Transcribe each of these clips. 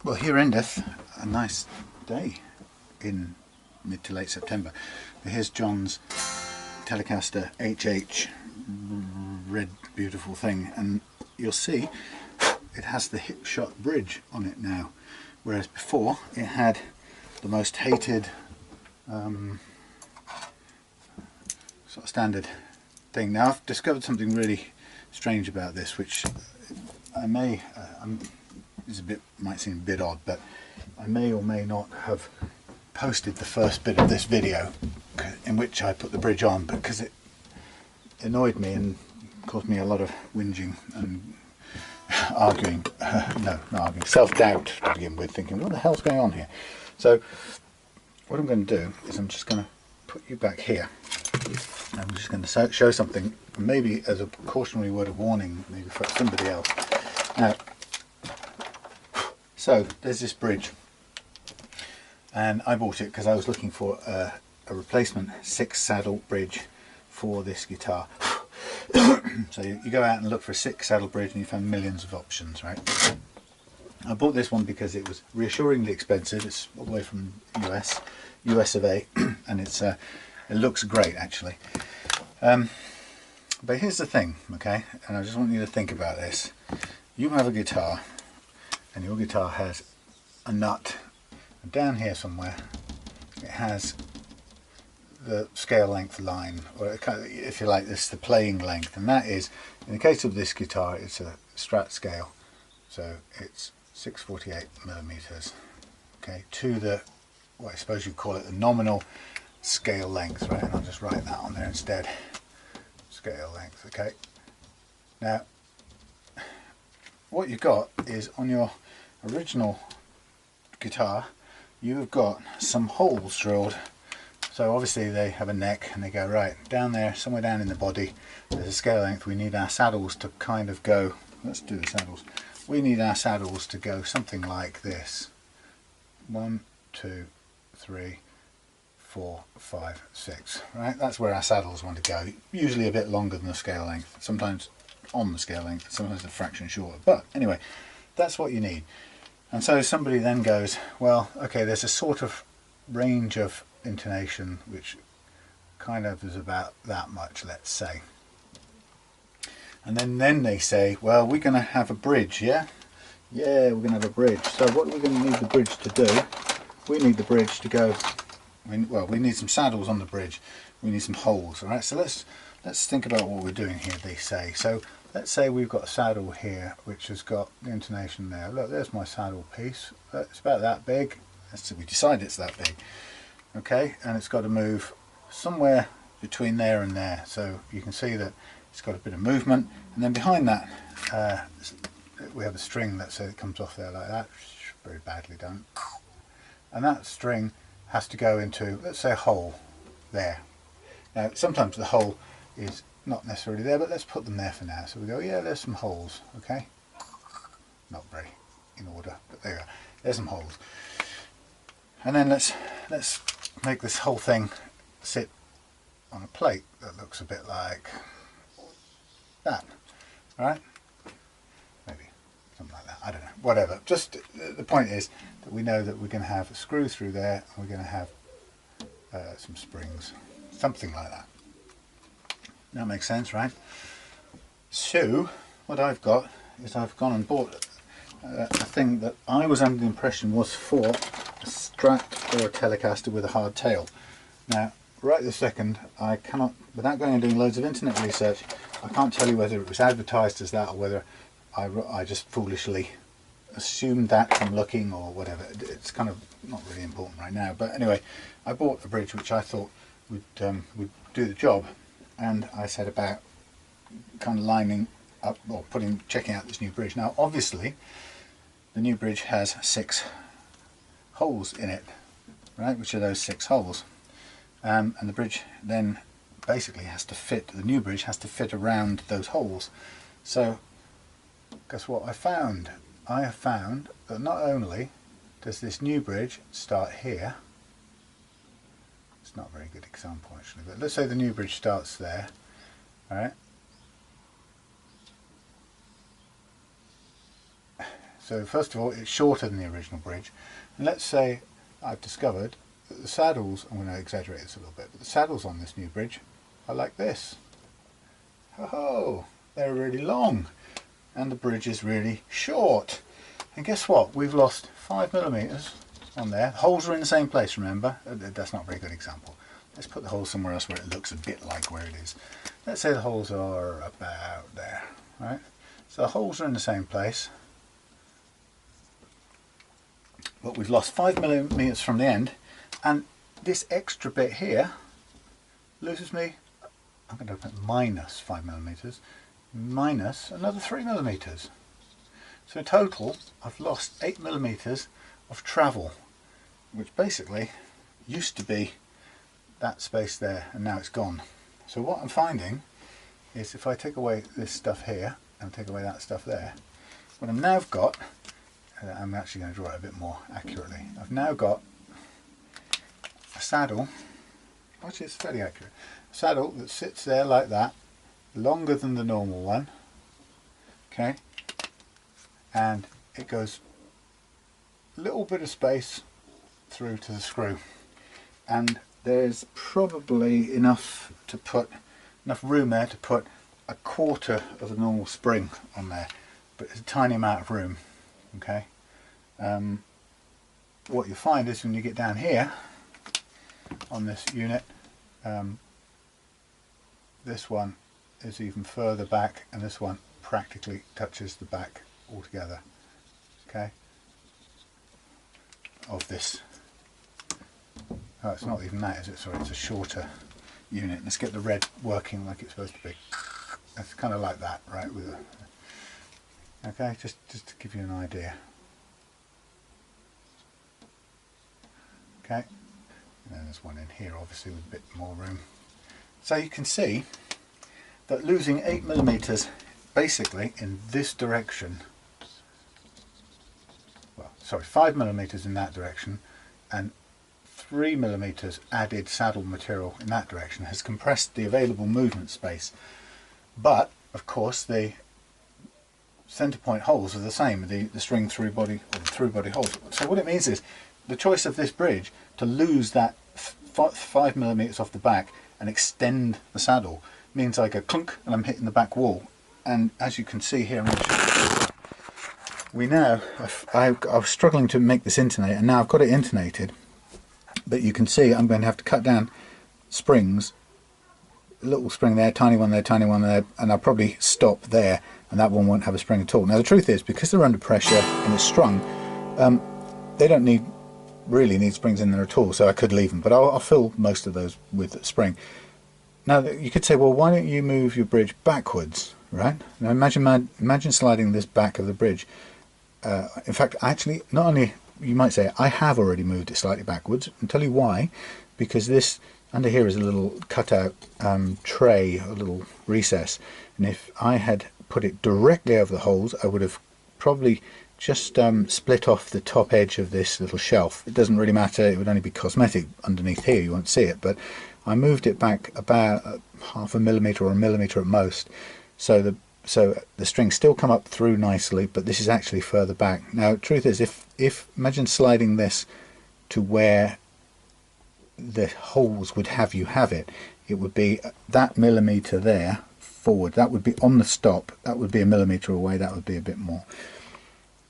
Well, here endeth a nice day in mid to late September. Here's John's Telecaster HH red beautiful thing, and you'll see it has the hip shot bridge on it now, whereas before it had the most hated sort of standard thing. Now I've discovered something really strange about this, which I may might seem a bit odd, but I may or may not have posted the first bit of this video in which I put the bridge on, because it annoyed me and caused me a lot of whinging and arguing, no, not arguing, self-doubt to begin with, thinking what the hell's going on here. So what I'm going to do is I'm just going to put you back here. I'm just going to show something, maybe as a cautionary word of warning, maybe for somebody else. Now, so there's this bridge, and I bought it because I was looking for a replacement 6 saddle bridge for this guitar. So you go out and look for a 6 saddle bridge and you find millions of options, right? I bought this one because it was reassuringly expensive. It's all the way from US of A, and it looks great actually. But here's the thing, okay, and I just want you to think about this. You have a guitar, and your guitar has a nut, and down here somewhere it has the scale length line, or if you like this, the playing length, and that is, in the case of this guitar, it's a Strat scale, so it's 648 millimeters, okay, to the, well, I suppose you'd call it the nominal scale length, right? And I'll just write that on there instead, scale length, okay. Now what you've got is, on your original guitar you've got some holes drilled. So obviously they have a neck, and they go right down there, somewhere down in the body. There's a scale length. We need our saddles to kind of go, let's do the saddles. We need our saddles to go something like this. 1, 2, 3, 4, 5, 6. Right? That's where our saddles want to go. Usually a bit longer than the scale length. Sometimes on the scale length, sometimes a fraction shorter. But anyway, that's what you need. And so somebody then goes, well, okay, there's a sort of range of intonation which kind of is about that much, let's say. And then they say, well, we're going to have a bridge, yeah? Yeah, we're going to have a bridge. So what are we going to need the bridge to do? We need the bridge to go, well, we need some saddles on the bridge. We need some holes, all right? So let's think about what we're doing here, they say. So let's say we've got a saddle here which has got the intonation there. Look, there's my saddle piece. It's about that big. We decide it's that big. Okay, and it's got to move somewhere between there and there, so you can see that it's got a bit of movement. And then behind that we have a string that it comes off there like that, very badly done, and that string has to go into, let's say, a hole there. Now sometimes the hole is not necessarily there, but let's put them there for now. So we go, yeah, there's some holes, okay, not very in order, but there you go, there's some holes. And then let's make this whole thing sit on a plate that looks a bit like that, right? Maybe something like that, I don't know, whatever. Just the point is that we know that we're going to have a screw through there, and we're going to have some springs, something like that. That makes sense, right? So what I've got is I've gone and bought a thing that I was under the impression was for a Strat or a Telecaster with a hard tail. Now, right this second, I cannot, without going and doing loads of internet research, I can't tell you whether it was advertised as that or whether I just foolishly assumed that from looking or whatever. It's kind of not really important right now. But anyway, I bought a bridge which I thought would do the job, and I set about kind of lining up or checking out this new bridge. Now, obviously, the new bridge has 6 holes in it, right, which are those 6 holes, and the bridge then basically has to fit, the new bridge has to fit around those holes. So guess what I found? I have found that not only does this new bridge start here, it's not a very good example actually, but let's say the new bridge starts there, all right, So first of all, it's shorter than the original bridge. And let's say I've discovered that the saddles, I'm going to exaggerate this a little bit, but the saddles on this new bridge are like this. Oh, they're really long and the bridge is really short. And guess what? We've lost 5mm on there. The holes are in the same place, remember? That's not a very good example. Let's put the hole somewhere else where it looks a bit like where it is. Let's say the holes are about there, right? So the holes are in the same place, but we've lost 5mm from the end, and this extra bit here loses me, I'm going to put minus 5mm, minus another 3mm. So in total, I've lost 8mm of travel, which basically used to be that space there, and now it's gone. So what I'm finding is if I take away this stuff here and take away that stuff there, what I've now got, I'm actually going to draw it a bit more accurately. I've now got a saddle, actually it's fairly accurate, a saddle that sits there like that, longer than the normal one, okay, and it goes a little bit of space through to the screw, and there's probably enough room there to put a quarter of the normal spring on there, but it's a tiny amount of room. Okay. What you'll find is when you get down here on this unit, this one is even further back, and this one practically touches the back altogether. Okay. Of this. Oh, it's not even that, is it? Sorry, it's a shorter unit. Let's get the red working like it's supposed to be. It's kind of like that, right? With a, okay, just to give you an idea. Okay, and then there's one in here, obviously, with a bit more room. So you can see that losing 8mm basically in this direction, well, sorry, 5mm in that direction, and 3mm added saddle material in that direction has compressed the available movement space. But of course the center point holes are the same, the string through body or the through body holes. So what it means is the choice of this bridge to lose that 5mm off the back and extend the saddle means I go clunk and I'm hitting the back wall. And as you can see here, I was struggling to make this intonate, and now I've got it intonated. But you can see I'm going to have to cut down springs, a little spring there, tiny one there, and I'll probably stop there, and that one won't have a spring at all. Now the truth is, because they're under pressure and it's strung, they don't really need springs in there at all, so I could leave them, but I'll fill most of those with a spring. Now you could say, well, why don't you move your bridge backwards, right? Now imagine sliding this back of the bridge. In fact, actually, not only, you might say, I have already moved it slightly backwards. I'll tell you why. Because this under here is a little cutout tray, a little recess, and if I had put it directly over the holes, I would have probably just split off the top edge of this little shelf. It doesn't really matter, it would only be cosmetic underneath here, you won't see it, but I moved it back about 0.5mm or 1mm at most, so the strings still come up through nicely, but this is actually further back. Now the truth is, if imagine sliding this to where the holes would have you have it, it would be that millimetre there forward, that would be on the stop, that would be 1mm away, that would be a bit more.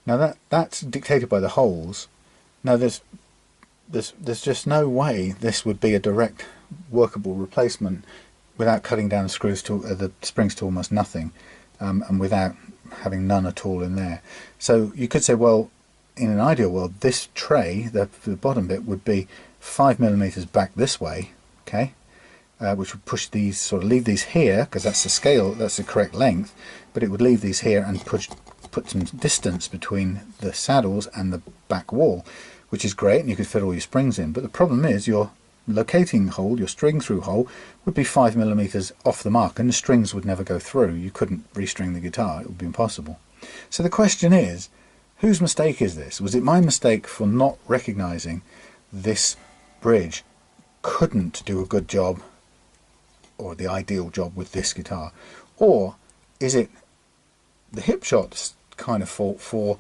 Now that's dictated by the holes. Now there's just no way this would be a direct workable replacement without cutting down the screws to the springs to almost nothing, and without having none at all in there. So you could say, well, in an ideal world, this tray, the bottom bit, would be 5mm back this way, okay, which would push these, sort of leave these here, because that's the scale, that's the correct length, but it would leave these here and put some distance between the saddles and the back wall, which is great, and you could fit all your springs in. But the problem is your locating hole, your string through hole, would be 5mm off the mark, and the strings would never go through. You couldn't restring the guitar, it would be impossible. So the question is, whose mistake is this? Was it my mistake for not recognizing this bridge couldn't do a good job, or the ideal job, with this guitar? Or is it the hip shot's kind of fault for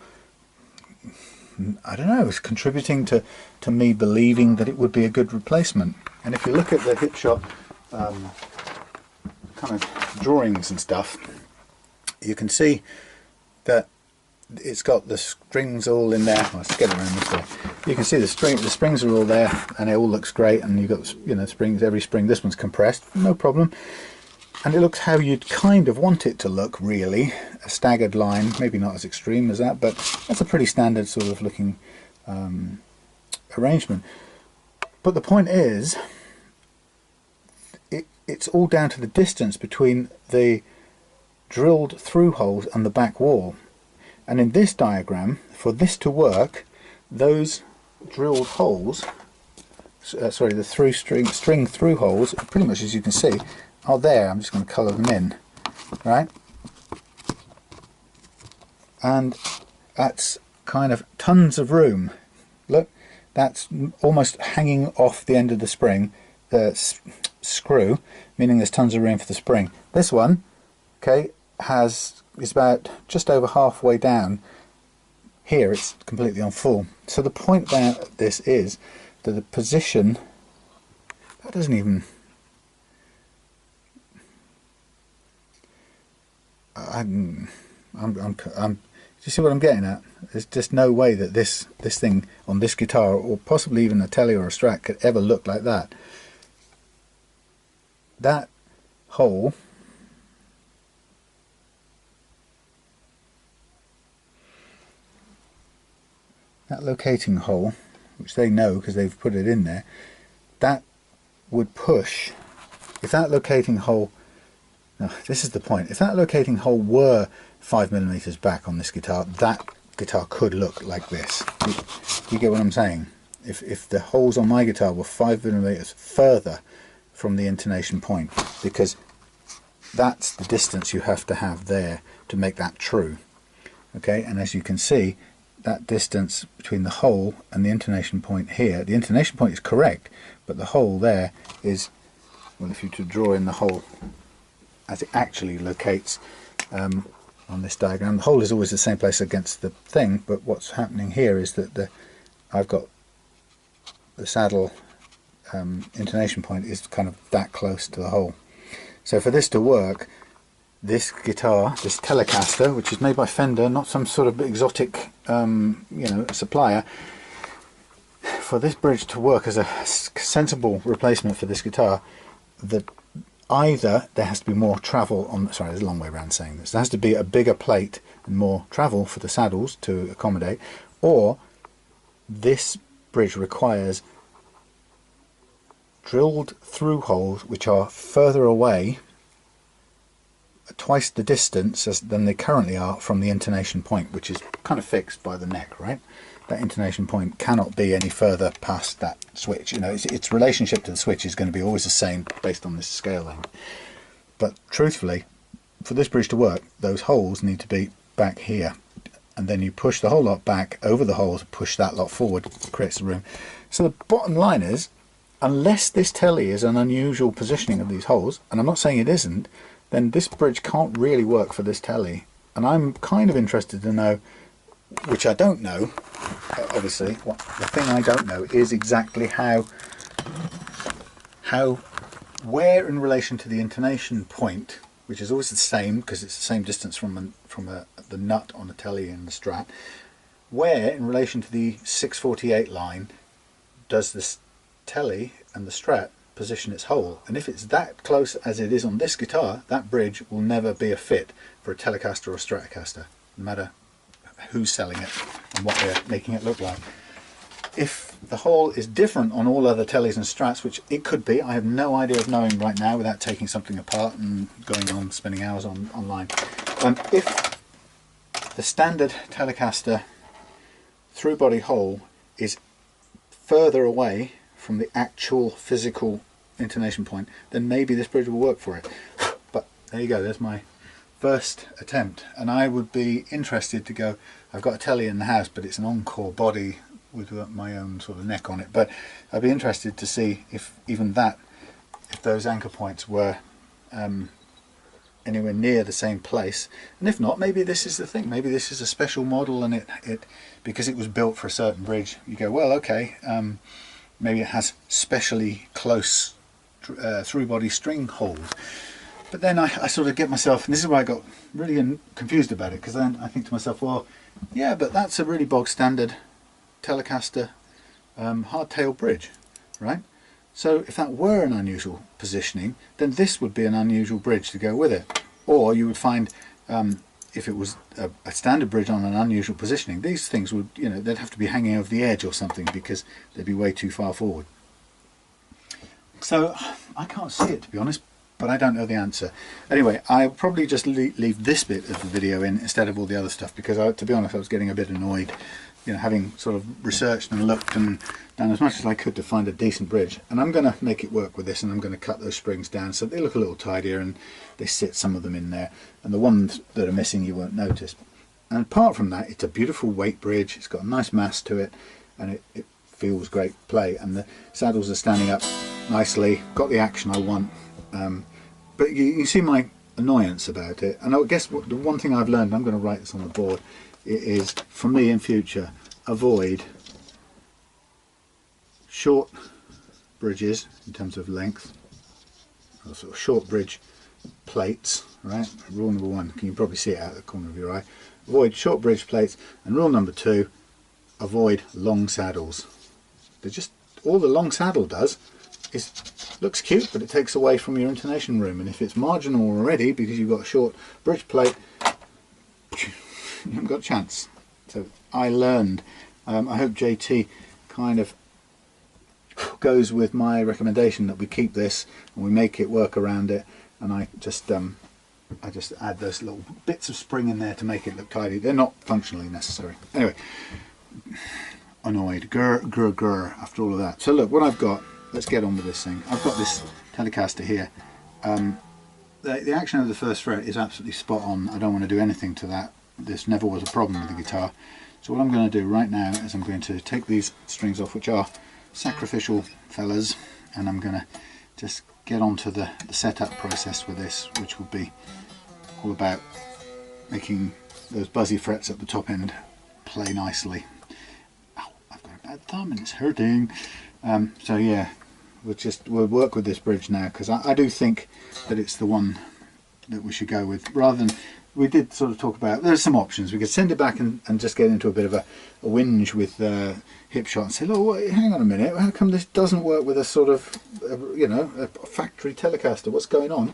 I don't know, it's contributing to me believing that it would be a good replacement. And if you look at the hip shop kind of drawings and stuff, you can see that it's got the strings all in there. Let's get it around this way. You can see the springs are all there, and it all looks great. And you've got, you know, springs, every spring. This one's compressed, no problem. And it looks how you'd kind of want it to look, really. A staggered line, maybe not as extreme as that, but that's a pretty standard sort of looking arrangement. But the point is, it's all down to the distance between the drilled through holes and the back wall. And in this diagram, for this to work, those drilled holes, sorry, the string through holes, pretty much as you can see, are there. I'm just going to colour them in, right? And that's kind of tons of room. Look, that's almost hanging off the end of the spring, the screw, meaning there's tons of room for the spring. This one, okay, is about just over halfway down. Here it's completely on full. So the point about this is that the position, that doesn't even, do you see what I'm getting at? There's just no way that this thing on this guitar, or possibly even a Tele or a Strat, could ever look like that. That hole, that locating hole, which they know because they've put it in there, that would push, if that locating hole, this is the point, if that locating hole were 5mm back on this guitar, that guitar could look like this. You get what I'm saying? If the holes on my guitar were 5mm further from the intonation point, because that's the distance you have to have there to make that true. Okay, and as you can see, that distance between the hole and the intonation point here, the intonation point is correct, but the hole there is, well, if you were to draw in the hole as it actually locates on this diagram, the hole is always the same place against the thing, but what's happening here is that I've got the saddle intonation point is kind of that close to the hole. So for this to work, this guitar, this Telecaster, which is made by Fender, not some sort of exotic you know, supplier, for this bridge to work as a sensible replacement for this guitar, that either there has to be more travel on, sorry, there's a long way around saying this, there has to be a bigger plate and more travel for the saddles to accommodate, or this bridge requires drilled through holes which are further away, twice the distance than they currently are from the intonation point, which is kind of fixed by the neck, right? That intonation point cannot be any further past that switch. You know, its relationship to the switch is going to be always the same based on this scale length. But truthfully, for this bridge to work, those holes need to be back here, and then you push the whole lot back over the holes, push that lot forward, creates the room. So the bottom line is, unless this Tele is an unusual positioning of these holes, and I'm not saying it isn't, then this bridge can't really work for this Tele. And I'm kind of interested to know, which I don't know, obviously, the thing I don't know is exactly where in relation to the intonation point, which is always the same because it's the same distance from the nut on the Tele and the Strat, where in relation to the 648 line does this Tele and the Strat position its hole. And if it's that close as it is on this guitar, that bridge will never be a fit for a Telecaster or a Stratocaster, no matter who's selling it and what they're making it look like. If the hole is different on all other Teles and Strats, which it could be, I have no idea of knowing right now without taking something apart and going on spending hours online. If the standard Telecaster through body hole is further away from the actual physical intonation point, then maybe this bridge will work for it. But there you go, there's my first attempt, and I would be interested to go, I've got a Tele in the house, but it's an encore body with my own sort of neck on it, but I'd be interested to see if even that, if those anchor points were anywhere near the same place. And if not, maybe this is the thing. Maybe this is a special model, and it because it was built for a certain bridge, you go, well, okay, maybe it has specially close through-body string holes. But then I sort of get myself, and this is why I got really confused about it, because then I think to myself, well, yeah, but that's a really bog standard Telecaster hardtail bridge, right? So if that were an unusual positioning, then this would be an unusual bridge to go with it. Or you would find, if it was a standard bridge on an unusual positioning, these things would, you know, they'd have to be hanging over the edge or something because they'd be way too far forward. So I can't see it, to be honest, but I don't know the answer. Anyway, I'll probably just leave this bit of the video in instead of all the other stuff, because to be honest, I was getting a bit annoyed, you know, having sort of researched and looked and done as much as I could to find a decent bridge. And I'm going to make it work with this, and I'm going to cut those springs down so they look a little tidier, and they sit some of them in there, and the ones that are missing you won't notice. And apart from that, it's a beautiful weight bridge. It's got a nice mass to it, and it feels great to play, and the saddles are standing up nicely, got the action I want. But you see my annoyance about it, and I guess the one thing I've learned, I'm going to write this on the board, is for me in future, avoid short bridges in terms of length, or sort of short bridge plates, right? Rule number one, can you probably see it out of the corner of your eye? Avoid short bridge plates. And rule number two, avoid long saddles. They're just, all the long saddle does is looks cute, but it takes away from your intonation room, and if it's marginal already because you've got a short bridge plate, you haven't got a chance. So I learned. I hope JT kind of goes with my recommendation that we keep this and we make it work around it, and I just add those little bits of spring in there to make it look tidy. They're not functionally necessary. Anyway, annoyed, grr after all of that. So look what I've got. Let's get on with this thing. I've got this Telecaster here. The action of the first fret is absolutely spot on. I don't want to do anything to that. This never was a problem with the guitar. So what I'm going to do right now is I'm going to take these strings off, which are sacrificial fellas, and I'm going to just get onto the setup process with this, which will be all about making those buzzy frets at the top end play nicely. Ow, I've got a bad thumb and it's hurting. So yeah, we'll work with this bridge now, because I do think that it's the one that we should go with, rather than, we did sort of talk about, there's some options. We could send it back and just get into a bit of a whinge with hip shot and say, oh, hang on a minute, how come this doesn't work with a sort of, you know, a factory Telecaster? What's going on?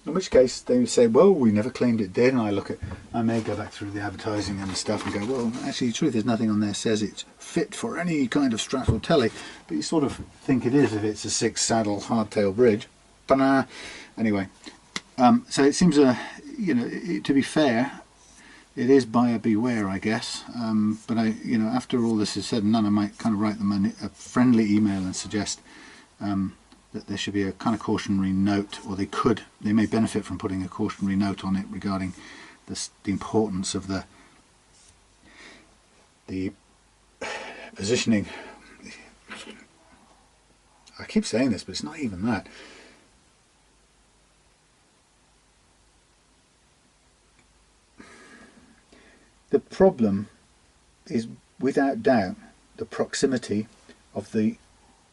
In which case they say, well, we never claimed it did, and I may go back through the advertising and stuff and go, well, actually the truth is nothing on there says it's fit for any kind of Strat or Tele, but you sort of think it is if it's a 6-saddle hardtail bridge. But anyway, so it seems you know, to be fair, it is buyer beware, I guess. But you know, after all this is said and done, I might kind of write them a friendly email and suggest that there should be a kind of cautionary note, or they may benefit from putting a cautionary note on it regarding the importance of the positioning. I keep saying this, but it's not even that. The problem is, without doubt, the proximity of the,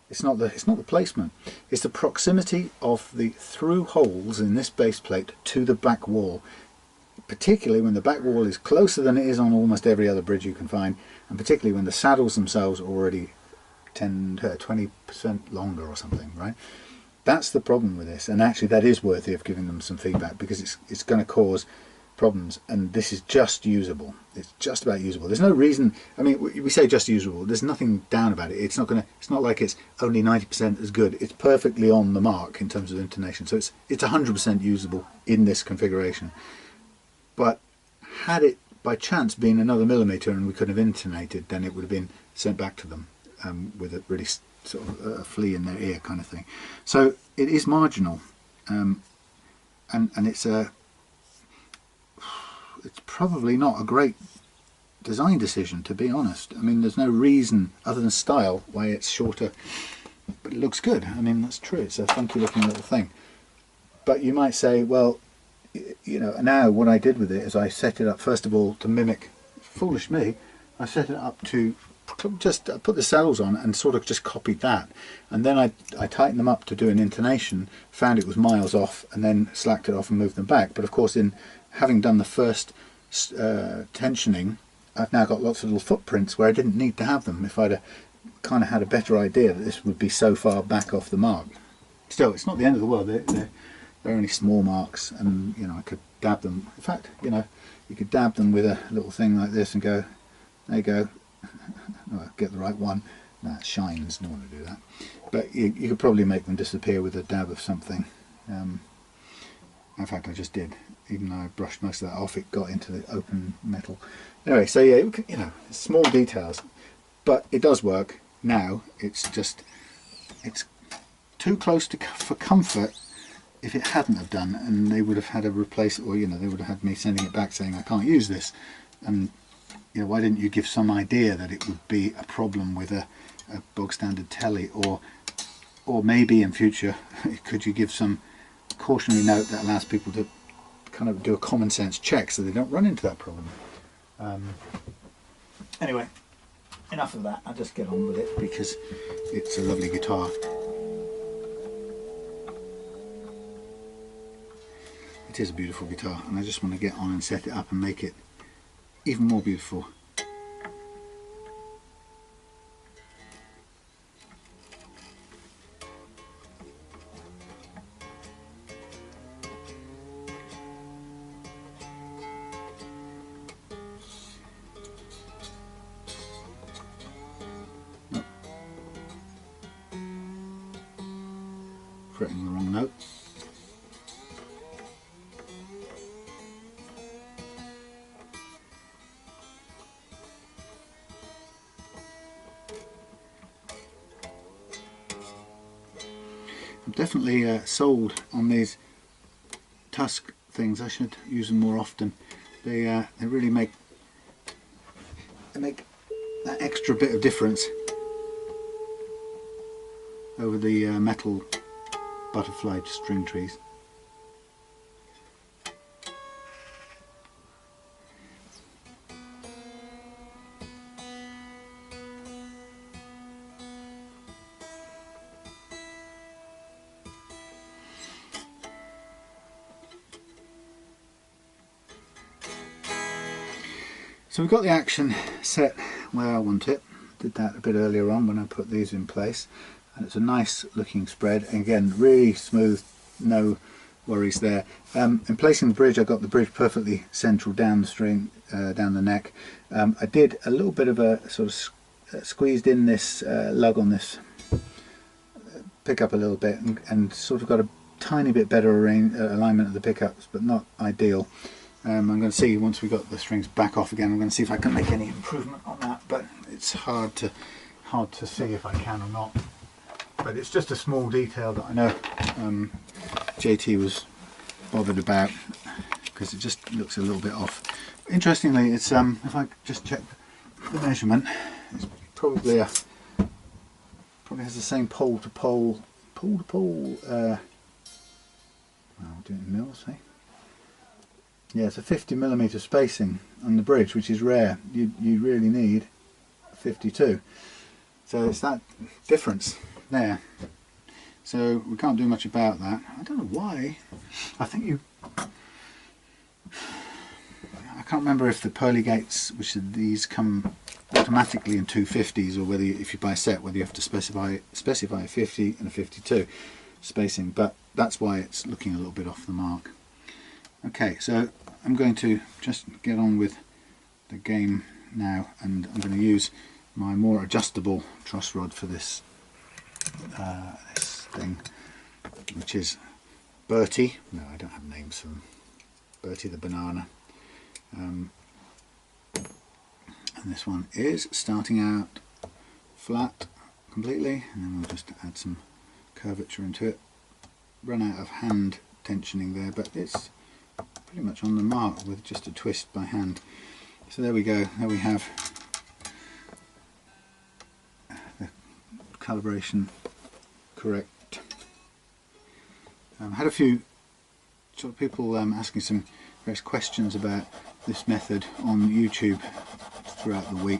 it's not the placement, it's the proximity of the through holes in this base plate to the back wall, particularly when the back wall is closer than it is on almost every other bridge you can find, and particularly when the saddles themselves are already 20% longer or something, right? That's the problem with this, and actually that is worthy of giving them some feedback, because it's going to cause problems, and this is just usable. It's just about usable. There's no reason, I mean, we say just usable, there's nothing down about it. It's not like it's only 90% as good. It's perfectly on the mark in terms of intonation, so it's 100% usable in this configuration. But had it by chance been another millimeter and we could have intonated, then it would have been sent back to them with a really sort of a flea in their ear kind of thing. So it is marginal, and it's probably not a great design decision, to be honest. I mean, there's no reason other than style why it's shorter, but it looks good. I mean, that's true, it's a funky looking little thing. But you might say, well, you know, now what I did with it is I set it up first of all to mimic, foolish me, I set it up to just put the cells on and sort of just copied that, and then I tightened them up to do an intonation, found it was miles off, and then slacked it off and moved them back. But of course, in having done the first tensioning, I've now got lots of little footprints where I didn't need to have them if I'd kind of had a better idea that this would be so far back off the mark. Still, it's not the end of the world. They're only small marks, and you know, I could dab them. In fact, you know, you could dab them with a little thing like this and go, there you go. Oh, get the right one. That shines, no one to do that. But you could probably make them disappear with a dab of something. In fact, I just did. Even though I brushed most of that off, it got into the open metal. Anyway, so yeah, you know, small details, but it does work now. It's just, it's too close to for comfort if it hadn't have done, and they would have had to replace it, or you know, they would have had me sending it back saying I can't use this. And you know, why didn't you give some idea that it would be a problem with a bog standard Tele, or maybe in future could you give some cautionary note that allows people to kind of do a common sense check so they don't run into that problem. Anyway, enough of that. I'll just get on with it because it's a lovely guitar. It is a beautiful guitar, and I just want to get on and set it up and make it even more beautiful. Oh. Fretting the wrong note. I'm definitely sold on these tusk things. I should use them more often. They really make that extra bit of difference over the metal butterfly string trees. So we've got the action set where I want it. Did that a bit earlier on when I put these in place, and it's a nice looking spread. And again, really smooth, no worries there. In placing the bridge, I got the bridge perfectly central down the string, down the neck. I did a little bit of a sort of squeezed in this lug on this pickup a little bit, and sort of got a tiny bit better alignment of the pickups, but not ideal. I'm going to see once we got the strings back off again. I'm going to see if I can make any improvement on that, but it's hard to see if I can or not. But it's just a small detail that I know JT was bothered about, because it just looks a little bit off. Interestingly, it's if I just check the measurement, it's probably has the same pole to pole. I'll do it in mils, eh? Yeah, it's a 50mm spacing on the bridge, which is rare. You really need 52. So it's that difference there. So we can't do much about that. I don't know why. I think I can't remember if the pearly gates, which are these, come automatically in 250s, or whether if you buy a set, whether you have to specify a 50 and a 52 spacing. But that's why it's looking a little bit off the mark. Okay, so I'm going to just get on with the game now, and I'm going to use my more adjustable truss rod for this this thing, which is Bertie. No, I don't have names for them. Bertie the banana. And this one is starting out flat completely, and then we'll just add some curvature into it. Run out of hand tensioning there, but it's pretty much on the mark with just a twist by hand. So there we go. There we have the calibration correct. Had a few sort of people asking some various questions about this method on YouTube throughout the week.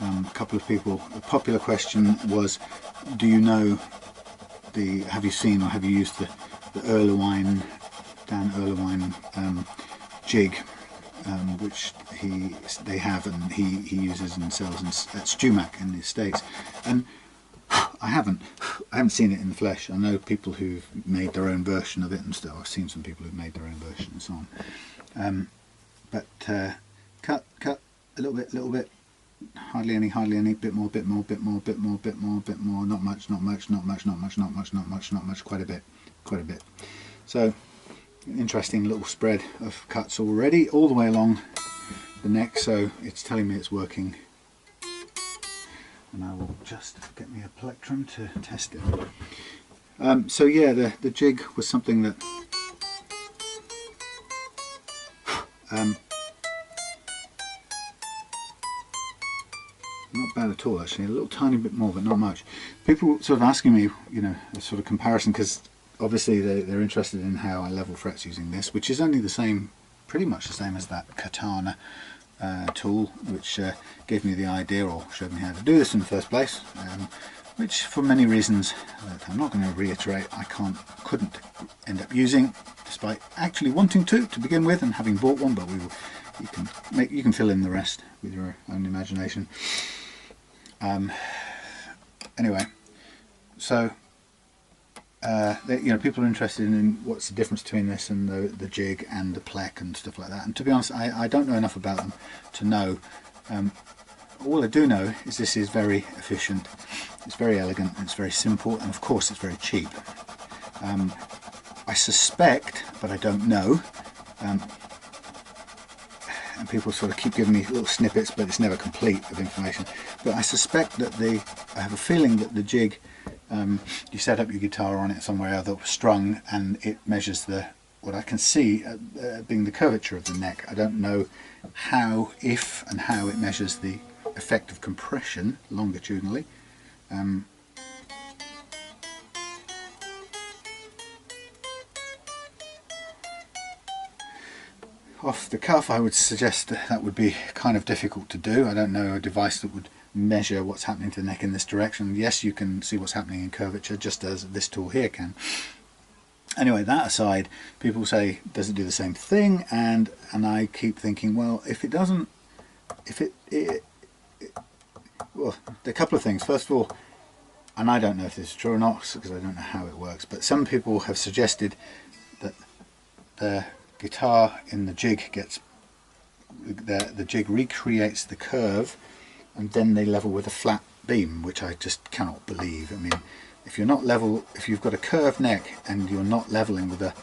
A couple of people, a popular question was, do you know have you seen or have you used the Erlewine, Dan Erlewine jig, which they have and he uses and sells at Stumac in the States? And I haven't seen it in the flesh. I know people who've made their own version of it and stuff. I've seen some people who've made their own version and so on. But cut a little bit, hardly any, bit more, not much, quite a bit. So interesting little spread of cuts already all the way along the neck, so it's telling me it's working. And I will just get me a plectrum to test it. So yeah, the jig was something that not bad at all actually, a little tiny bit more but not much. People sort of asking me, you know, a sort of comparison, because obviously they're interested in how I level frets using this, which is only the same, pretty much the same as that Katana tool, which gave me the idea or showed me how to do this in the first place, which for many reasons that I'm not going to reiterate, I couldn't end up using, despite actually wanting to begin with and having bought one. But you can fill in the rest with your own imagination. Anyway, so you know, people are interested in what's the difference between this and the jig and the plec and stuff like that. And to be honest, I don't know enough about them to know. All I do know is this is very efficient, it's very elegant, it's very simple, and of course it's very cheap. I suspect, but I don't know, and people sort of keep giving me little snippets, but it's never complete of information. But I suspect that I have a feeling that the jig, you set up your guitar on it somewhere other strung, and it measures what I can see being the curvature of the neck. I don't know if and how it measures the effect of compression longitudinally. Off the cuff, I would suggest that would be kind of difficult to do. I don't know a device that would measure what's happening to the neck in this direction. Yes, you can see what's happening in curvature, just as this tool here can. Anyway, that aside, people say, does it do the same thing? And I keep thinking, well, if it doesn't, well, a couple of things. First of all, and I don't know if this is true or not because I don't know how it works, but some people have suggested that the guitar in the jig the jig recreates the curve, and then they level with a flat beam, which I just cannot believe. I mean, if you've got a curved neck and you're not leveling with a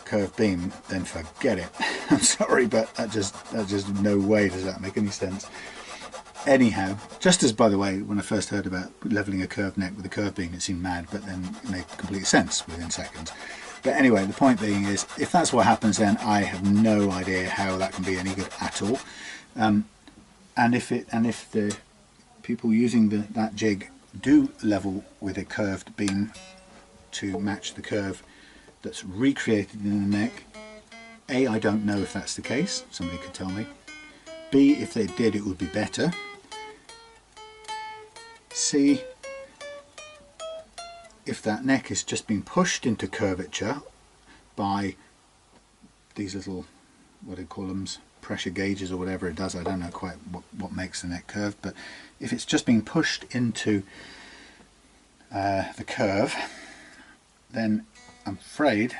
curved beam, then forget it. I'm sorry, but that just no way does that make any sense. Anyhow, just as, by the way, when I first heard about leveling a curved neck with a curved beam, it seemed mad, but then it made complete sense within seconds. But anyway, the point being is, if that's what happens, then I have no idea how that can be any good at all. And if the people using that jig do level with a curved beam to match the curve that's recreated in the neck, A, I don't know if that's the case. Somebody could tell me. B, if they did, it would be better. C, if that neck is just being pushed into curvature by these little, what do you call them, pressure gauges or whatever it does, I don't know quite what makes the neck curved, but if it's just being pushed into the curve, then I'm afraid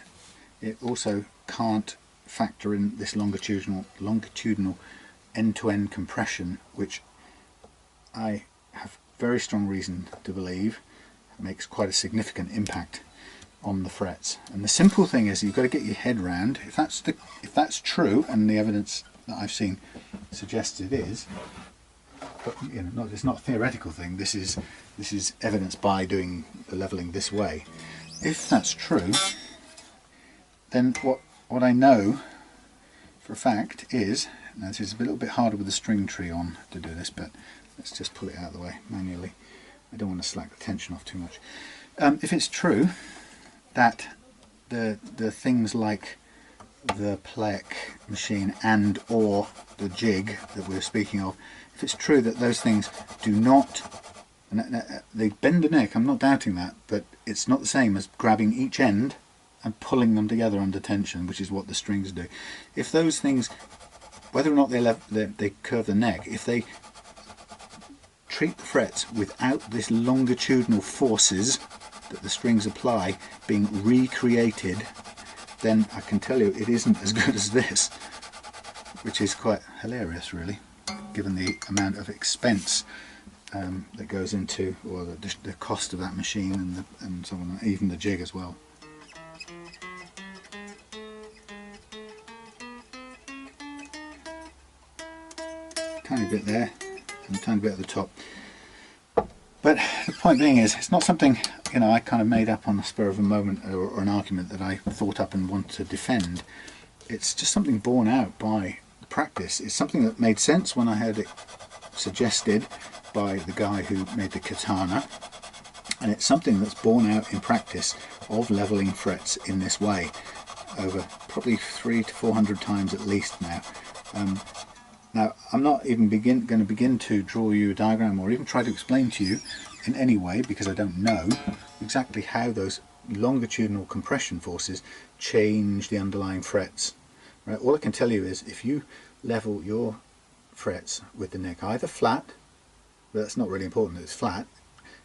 it also can't factor in this longitudinal end-to-end compression, which I have very strong reason to believe makes quite a significant impact on the frets. And the simple thing is, you've got to get your head round, if that's true, and the evidence that I've seen suggests it is, but you know, it's not a theoretical thing, this is evidence by doing the leveling this way. If that's true, then what I know for a fact is, now this is a little bit harder with the string tree on to do this, but let's just pull it out of the way manually. I don't want to slack the tension off too much. If it's true that the things like the Plec machine and or the jig that we're speaking of, if it's true that those things do not, they bend the neck, I'm not doubting that, but it's not the same as grabbing each end and pulling them together under tension, which is what the strings do. If those things, whether or not they curve the neck, if they treat the frets without this longitudinal forces that the strings apply being recreated, then I can tell you it isn't as good as this, which is quite hilarious really, given the amount of expense that goes into, or the cost of that machine and so on, even the jig as well. Tiny bit there and a tiny bit at the top. But the point being is, it's not something, you know, I kind of made up on the spur of a moment, or an argument that I thought up and want to defend. It's just something borne out by practice. It's something that made sense when I heard it suggested by the guy who made the katana, and it's something that's borne out in practice of leveling frets in this way over probably 300 to 400 times at least now. Now, I'm not even going to begin to draw you a diagram or even try to explain to you in any way, because I don't know exactly how those longitudinal compression forces change the underlying frets. Right? All I can tell you is, if you level your frets with the neck either flat, but that's not really important that it's flat,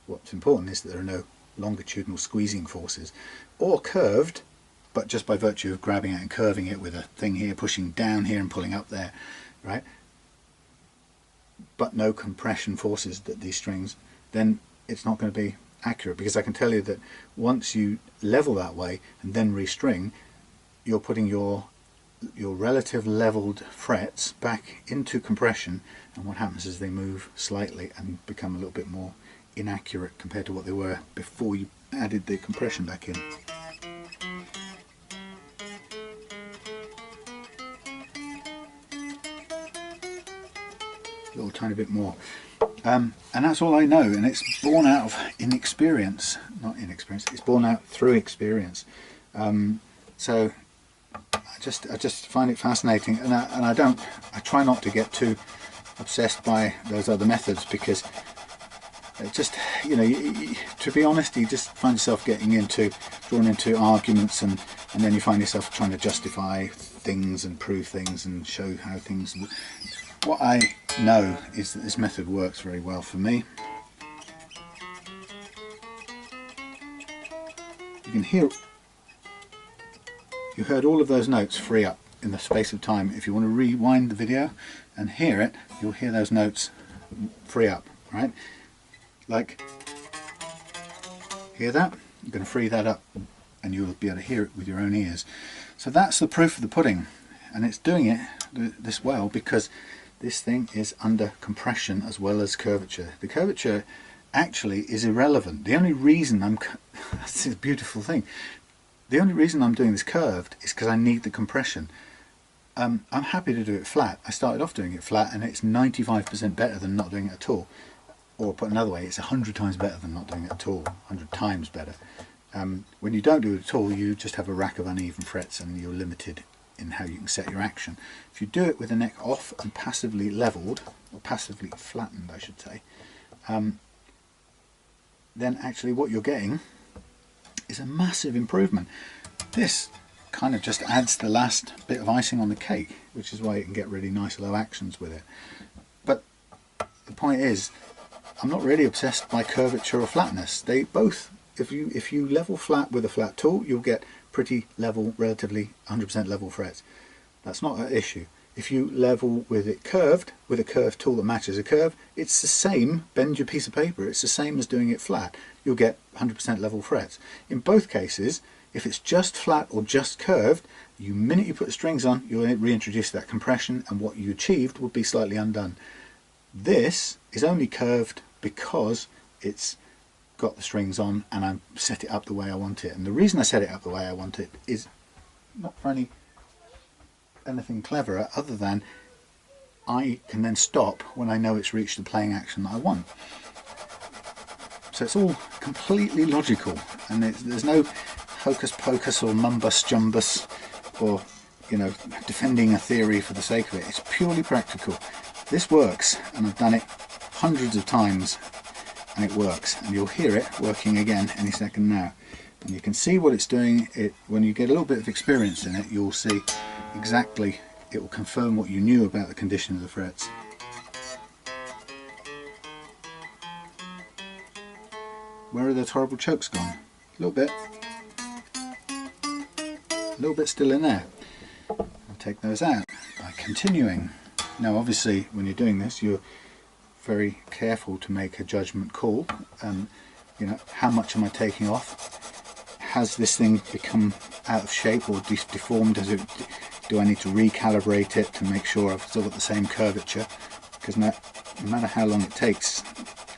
what's important is that there are no longitudinal squeezing forces, or curved, but just by virtue of grabbing it and curving it with a thing here, pushing down here and pulling up there, right? But no compression forces that these strings, then it's not going to be accurate, because I can tell you that once you level that way and then restring, you're putting your relative leveled frets back into compression, and what happens is they move slightly and become a little bit more inaccurate compared to what they were before you added the compression back in. A little tiny bit more, and that's all I know, and it's born out of inexperience, not inexperience, it's born out through experience. So I just find it fascinating, and I try not to get too obsessed by those other methods, because it just, you know, to be honest, you just find yourself drawn into arguments, and then you find yourself trying to justify things and prove things and show how things. What I know is that this method works very well for me. You can hear, you heard all of those notes free up in the space of time. If you want to rewind the video and hear it, you'll hear those notes free up, right? Like, hear that? I'm going to free that up and you'll be able to hear it with your own ears. So that's the proof of the pudding, and it's doing it this well because this thing is under compression as well as curvature. The curvature actually is irrelevant. The only reason that's a beautiful thing. The only reason I'm doing this curved is because I need the compression. I'm happy to do it flat. I started off doing it flat, and it's 95% better than not doing it at all. Or put another way, it's 100 times better than not doing it at all. 100 times better. When you don't do it at all, you just have a rack of uneven frets, and you're limited in how you can set your action. If you do it with the neck off and passively leveled, or passively flattened I should say, then actually what you're getting is a massive improvement. This kind of just adds the last bit of icing on the cake, which is why you can get really nice low actions with it. But the point is, I'm not really obsessed by curvature or flatness. They both, if you level flat with a flat tool, you'll get pretty level, relatively 100% level frets. That's not an issue. If you level with it curved, with a curved tool that matches a curve, it's the same. Bend your piece of paper, it's the same as doing it flat. You'll get 100% level frets. In both cases, if it's just flat or just curved, the minute you put the strings on, you'll reintroduce that compression, and what you achieved will be slightly undone. This is only curved because it's got the strings on and I set it up the way I want it. And the reason I set it up the way I want it is not for anything cleverer, other than I can then stop when I know it's reached the playing action that I want. So it's all completely logical, and there's no hocus pocus or mumbus jumbus or you know, defending a theory for the sake of it. It's purely practical. This works, and I've done it hundreds of times, and it works. And you'll hear it working again any second now. And you can see what it's doing. When you get a little bit of experience in it, you'll see exactly, it will confirm what you knew about the condition of the frets. Where are those horrible chokes gone? A little bit. A little bit still in there. I'll take those out by continuing. Now obviously when you're doing this, you're very careful to make a judgment call. You know, how much am I taking off? Has this thing become out of shape or deformed? Do I need to recalibrate it to make sure I've still got the same curvature? Because no matter how long it takes,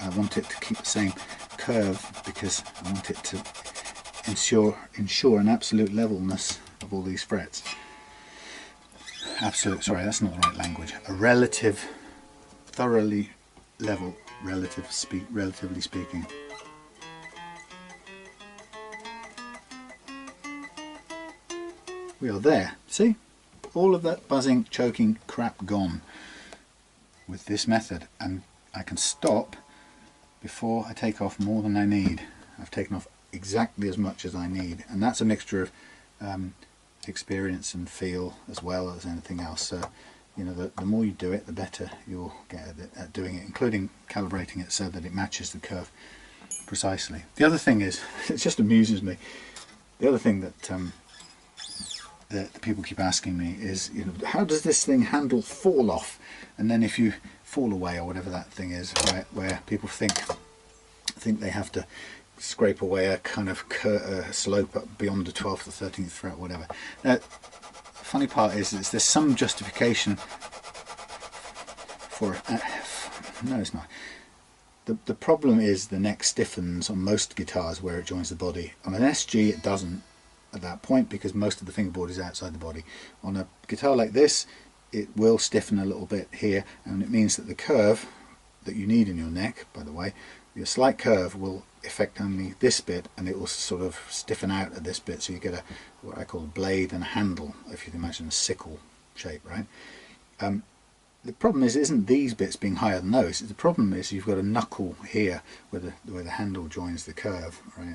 I want it to keep the same curve, because I want it to ensure an absolute levelness of all these frets. Absolute, sorry, that's not the right language. A relative, thoroughly level, relatively speaking. We are there. See? All of that buzzing, choking crap gone with this method, and I can stop before I take off more than I need. I've taken off exactly as much as I need, and that's a mixture of experience and feel as well as anything else. So, you know, the more you do it, the better you'll get at doing it, including calibrating it so that it matches the curve precisely. The other thing is, it just amuses me, the other thing that that people keep asking me is, you know, how does this thing handle fall off? And then if you fall away, or whatever that thing is, right, where people think they have to scrape away a kind of slope up beyond the 12th or 13th fret, whatever. Now, the funny part is there's some justification for no, it's not. The problem is the neck stiffens on most guitars where it joins the body. On an SG it doesn't at that point, because most of the fingerboard is outside the body. On a guitar like this, it will stiffen a little bit here, and it means that the curve that you need in your neck, by the way, your slight curve will affect only this bit, and it will sort of stiffen out at this bit, so you get what I call a blade and a handle, if you can imagine a sickle shape, right? The problem isn't these bits being higher than those. The problem is you've got a knuckle here where the handle joins the curve, right?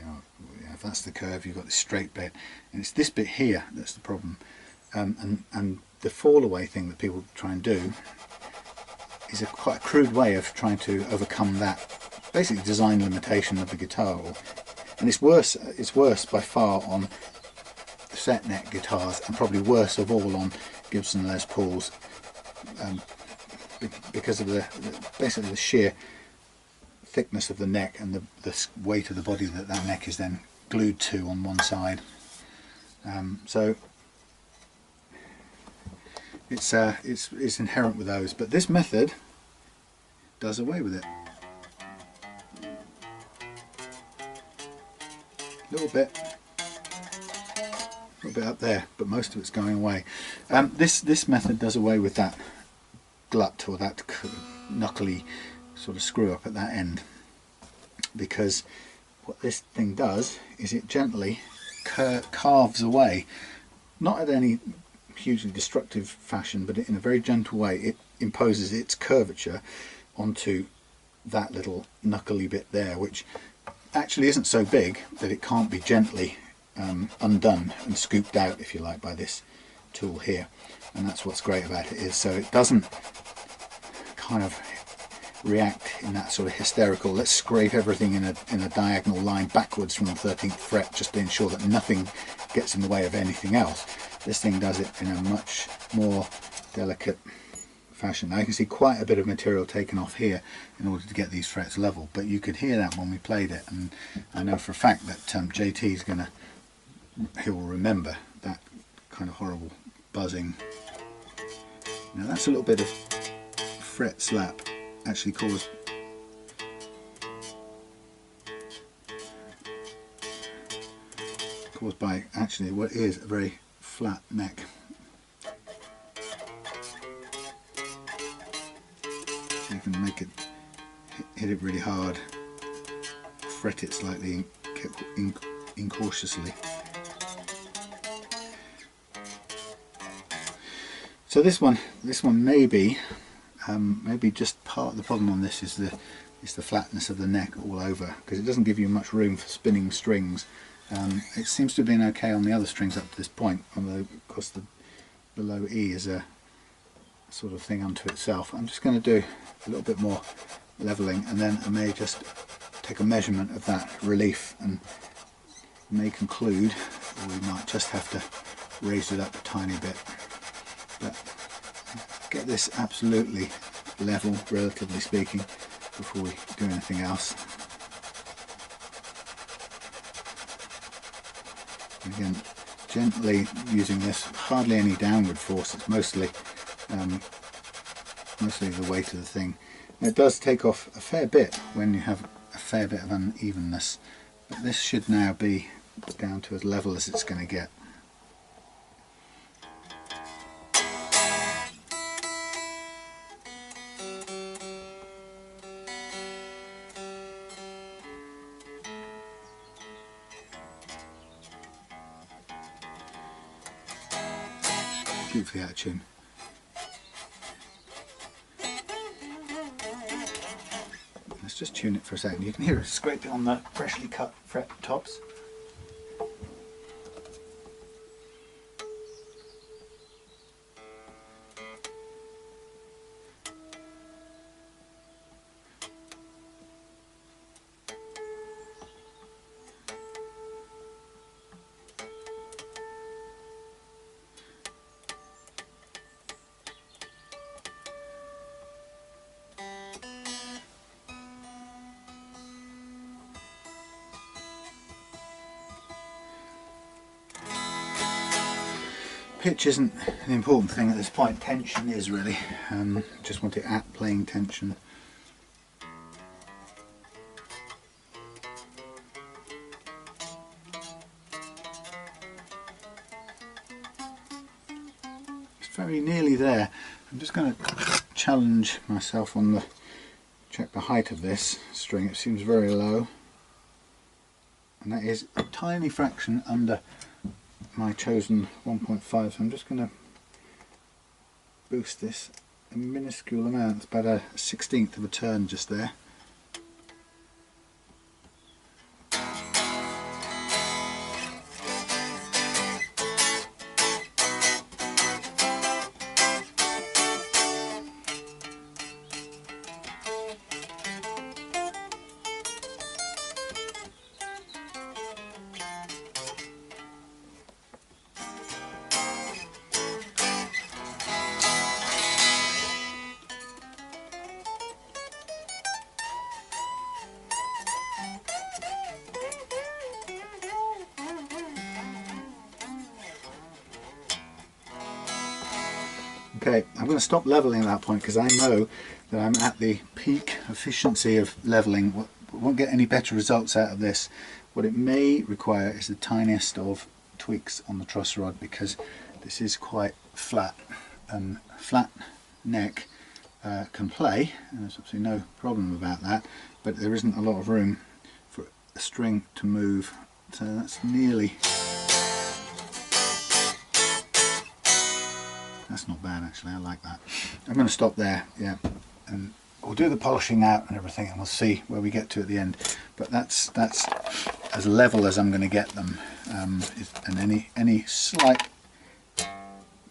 If that's the curve, you've got this straight bit, and it's this bit here that's the problem. And the fall away thing that people try and do is quite a crude way of trying to overcome that basically design limitation of the guitar. And it's worse by far on set neck guitars, and probably worse of all on Gibson Les Pauls, because of basically the sheer thickness of the neck and the weight of the body that neck is then glued to on one side. So it's inherent with those, but this method does away with it. A little bit up there, but most of it's going away. This method does away with that glut, or that knuckly sort of screw up at that end, because what this thing does is it gently carves away, not at any hugely destructive fashion, but in a very gentle way. It imposes its curvature onto that little knuckly bit there, which actually isn't so big that it can't be gently undone and scooped out, if you like, by this tool here. And that's what's great about it, is so it doesn't kind of react in that sort of hysterical, let's scrape everything in a diagonal line backwards from the 13th fret just to ensure that nothing gets in the way of anything else. This thing does it in a much more delicate fashion. Now you can see quite a bit of material taken off here in order to get these frets level, but you could hear that when we played it, and I know for a fact that JT's he'll remember that kind of horrible buzzing. Now that's a little bit of fret slap actually caused by actually what is a very flat neck. You can make it hit it really hard, fret it slightly incautiously. So this one maybe just part of the problem on this is the flatness of the neck all over, because it doesn't give you much room for spinning strings. It seems to have been okay on the other strings up to this point, although of course the low E is a sort of thing unto itself. I'm just going to do a little bit more leveling, and then I may just take a measurement of that relief and may conclude, or we might just have to raise it up a tiny bit, but get this absolutely level, relatively speaking, before we do anything else. Again, gently using this, hardly any downward force, it's mostly the weight of the thing. And it does take off a fair bit when you have a fair bit of unevenness, but this should now be down to as level as it's going to get. Beautifully out of tune. Let's just tune it for a second. You can hear it scraping on the freshly cut fret tops. Pitch isn't an important thing at this point, tension is really. Just want it at playing tension. It's very nearly there. I'm just going to challenge myself on check the height of this string. It seems very low, and that is a tiny fraction under my chosen 1.5, so I'm just going to boost this a minuscule amount. It's about a 1/16 of a turn just there. Okay, I'm going to stop leveling at that point because I know that I'm at the peak efficiency of leveling. We won't get any better results out of this. What it may require is the tiniest of tweaks on the truss rod, because this is quite flat, and flat neck can play, and there's absolutely no problem about that, but there isn't a lot of room for a string to move, so that's nearly... That's not bad actually, I like that. I'm going to stop there, yeah, and we'll do the polishing out and everything, and we'll see where we get to at the end. But that's as level as I'm going to get them, and any slight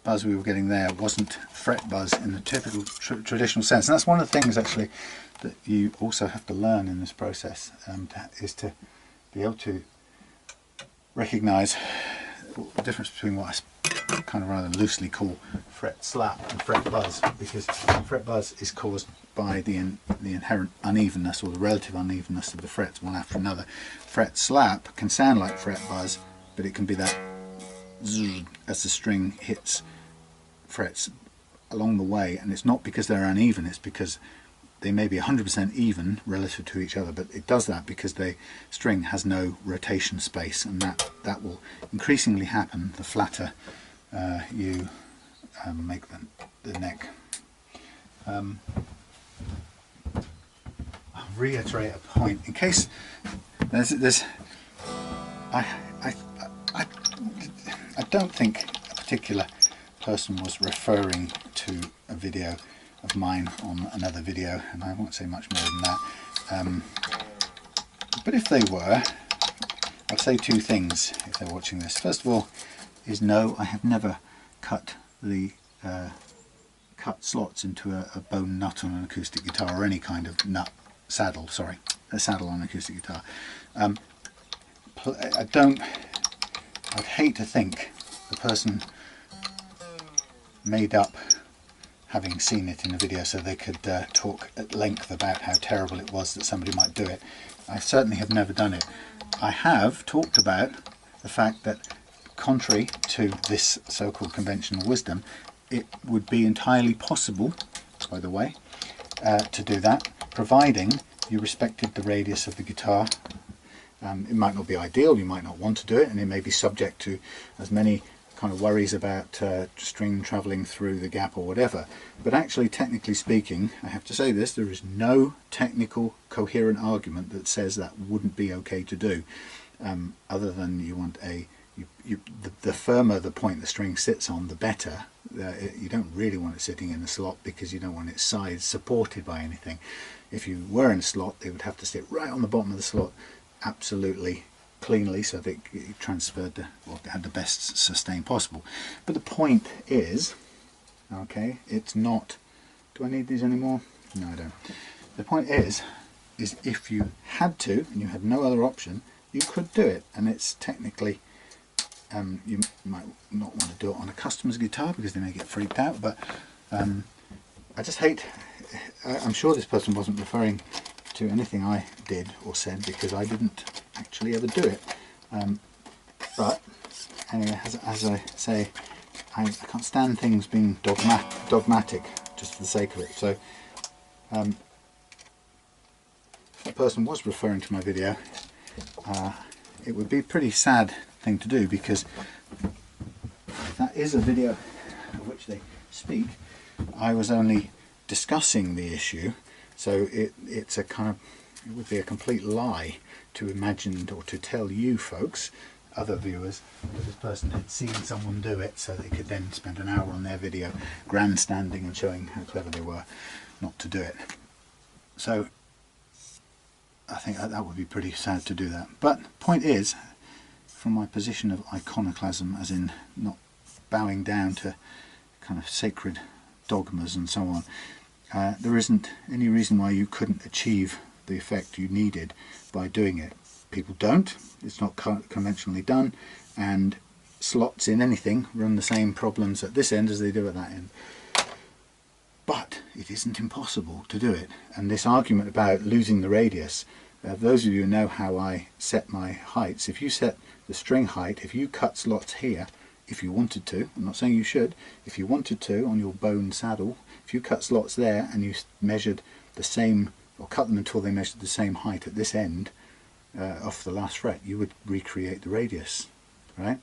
buzz we were getting there wasn't fret buzz in the typical traditional sense. And that's one of the things actually that you also have to learn in this process, is to be able to recognise the difference between what I kind of rather loosely call fret slap and fret buzz, because fret buzz is caused by the inherent unevenness, or the relative unevenness of the frets one after another. Fret slap can sound like fret buzz, but it can be that zzz as the string hits frets along the way, and it's not because they're uneven, it's because they may be 100% even relative to each other, but it does that because the string has no rotation space, and that will increasingly happen the flatter you make the neck. I'll reiterate a point in case I don't think a particular person was referring to a video of mine on another video, and I won't say much more than that. But if they were, I'd say two things if they're watching this. First of all is no, I have never cut the cut slots into a bone nut on an acoustic guitar, or any kind of nut saddle, sorry, a saddle on an acoustic guitar. I'd hate to think the person made up having seen it in a video so they could talk at length about how terrible it was that somebody might do it. I certainly have never done it. I have talked about the fact that, contrary to this so-called conventional wisdom, it would be entirely possible, by the way, to do that, providing you respected the radius of the guitar. It might not be ideal, you might not want to do it, and it may be subject to as many kind of worries about string travelling through the gap or whatever. But actually, technically speaking, I have to say this, there is no technical coherent argument that says that wouldn't be okay to do, other than you want the firmer the point the string sits on, the better. You don't really want it sitting in a slot because you don't want its sides supported by anything. If you were in a slot, it would have to sit right on the bottom of the slot, absolutely cleanly, so that it transferred or had the best sustain possible. But the point is, okay, it's not, do I need these anymore? No, I don't. The point is if you had to and you had no other option, you could do it, and it's technically, you might not want to do it on a customer's guitar because they may get freaked out, but I just hate, I'm sure this person wasn't referring to anything I did or said, because I didn't actually ever do it. But anyway, as I say, I can't stand things being dogmatic just for the sake of it. So if that person was referring to my video, it would be a pretty sad thing to do, because that is a video of which they speak. I was only discussing the issue, so it's a kind of, it would be a complete lie to imagine or to tell you folks, other viewers, that this person had seen someone do it so they could then spend an hour on their video grandstanding and showing how clever they were not to do it. So I think that would be pretty sad to do that. But point is, from my position of iconoclasm, as in not bowing down to kind of sacred dogmas and so on, there isn't any reason why you couldn't achieve the effect you needed by doing it. People don't, it's not conventionally done, and slots in anything run the same problems at this end as they do at that end. But it isn't impossible to do it, and this argument about losing the radius, those of you who know how I set my heights, if you set the string height, if you cut slots here, if you wanted to, I'm not saying you should, if you wanted to on your bone saddle, if you cut slots there and you measured the same, or cut them until they measured the same height at this end off the last fret, you would recreate the radius, right?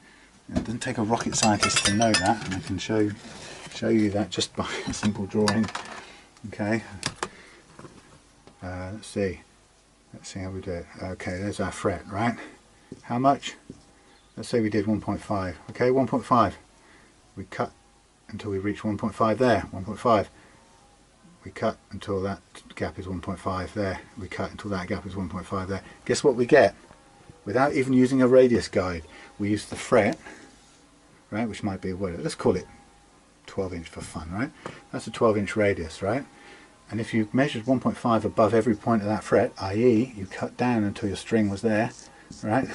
And it doesn't take a rocket scientist to know that, and I can show you that just by a simple drawing. Okay, let's see how we do it. Okay, there's our fret, right? How much? Let's say we did 1.5. Okay, 1.5. We cut until we reach 1.5 there. 1.5. We cut until that gap is 1.5 there. We cut until that gap is 1.5 there. Guess what we get? Without even using a radius guide, we use the fret, right? Which might be, what, let's call it 12 inch for fun, right? That's a 12-inch radius, right? And if you measured 1.5 above every point of that fret, i.e. you cut down until your string was there, right?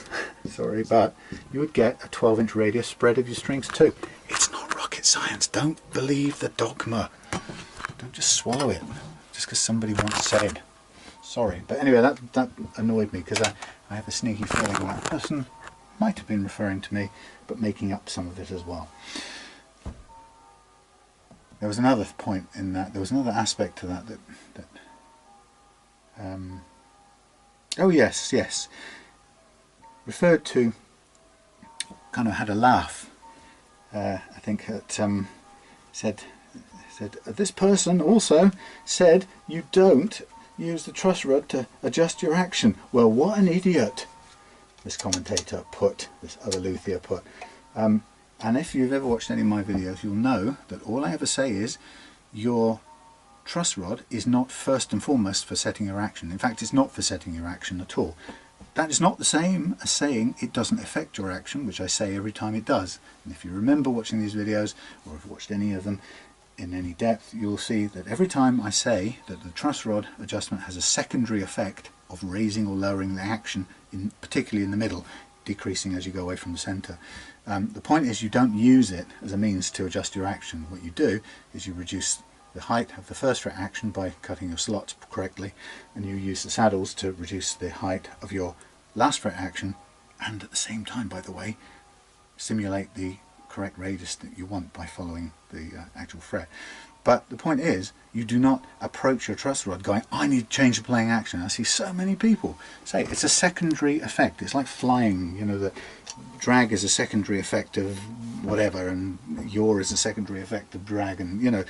Sorry, but you would get a 12-inch radius spread of your strings too. It's not rocket science. Don't believe the dogma. Don't just swallow it just because somebody once said. Sorry, but anyway, that annoyed me, because I have a sneaky feeling that person might have been referring to me, but making up some of it as well. There was another point in that. There was another aspect to that. Oh yes. Referred to, kind of had a laugh. I think at said this person also said you don't use the truss rod to adjust your action. Well, what an idiot! This commentator put, this other luthier put. And if you've ever watched any of my videos, you'll know that all I ever say is your truss rod is not first and foremost for setting your action. In fact, it's not for setting your action at all. That is not the same as saying it doesn't affect your action, which I say every time it does. And if you remember watching these videos, or have watched any of them in any depth, you'll see that every time I say that the truss rod adjustment has a secondary effect of raising or lowering the action, particularly in the middle, decreasing as you go away from the center. The point is you don't use it as a means to adjust your action. What you do is you reduce the height of the first fret action by cutting your slots correctly, and you use the saddles to reduce the height of your last fret action, and at the same time, by the way, simulate the correct radius that you want by following the actual fret. But the point is, you do not approach your truss rod going, I need to change the playing action. I see so many people say it's a secondary effect. It's like flying, you know, the drag is a secondary effect of whatever, and yaw is a secondary effect of drag, and you know,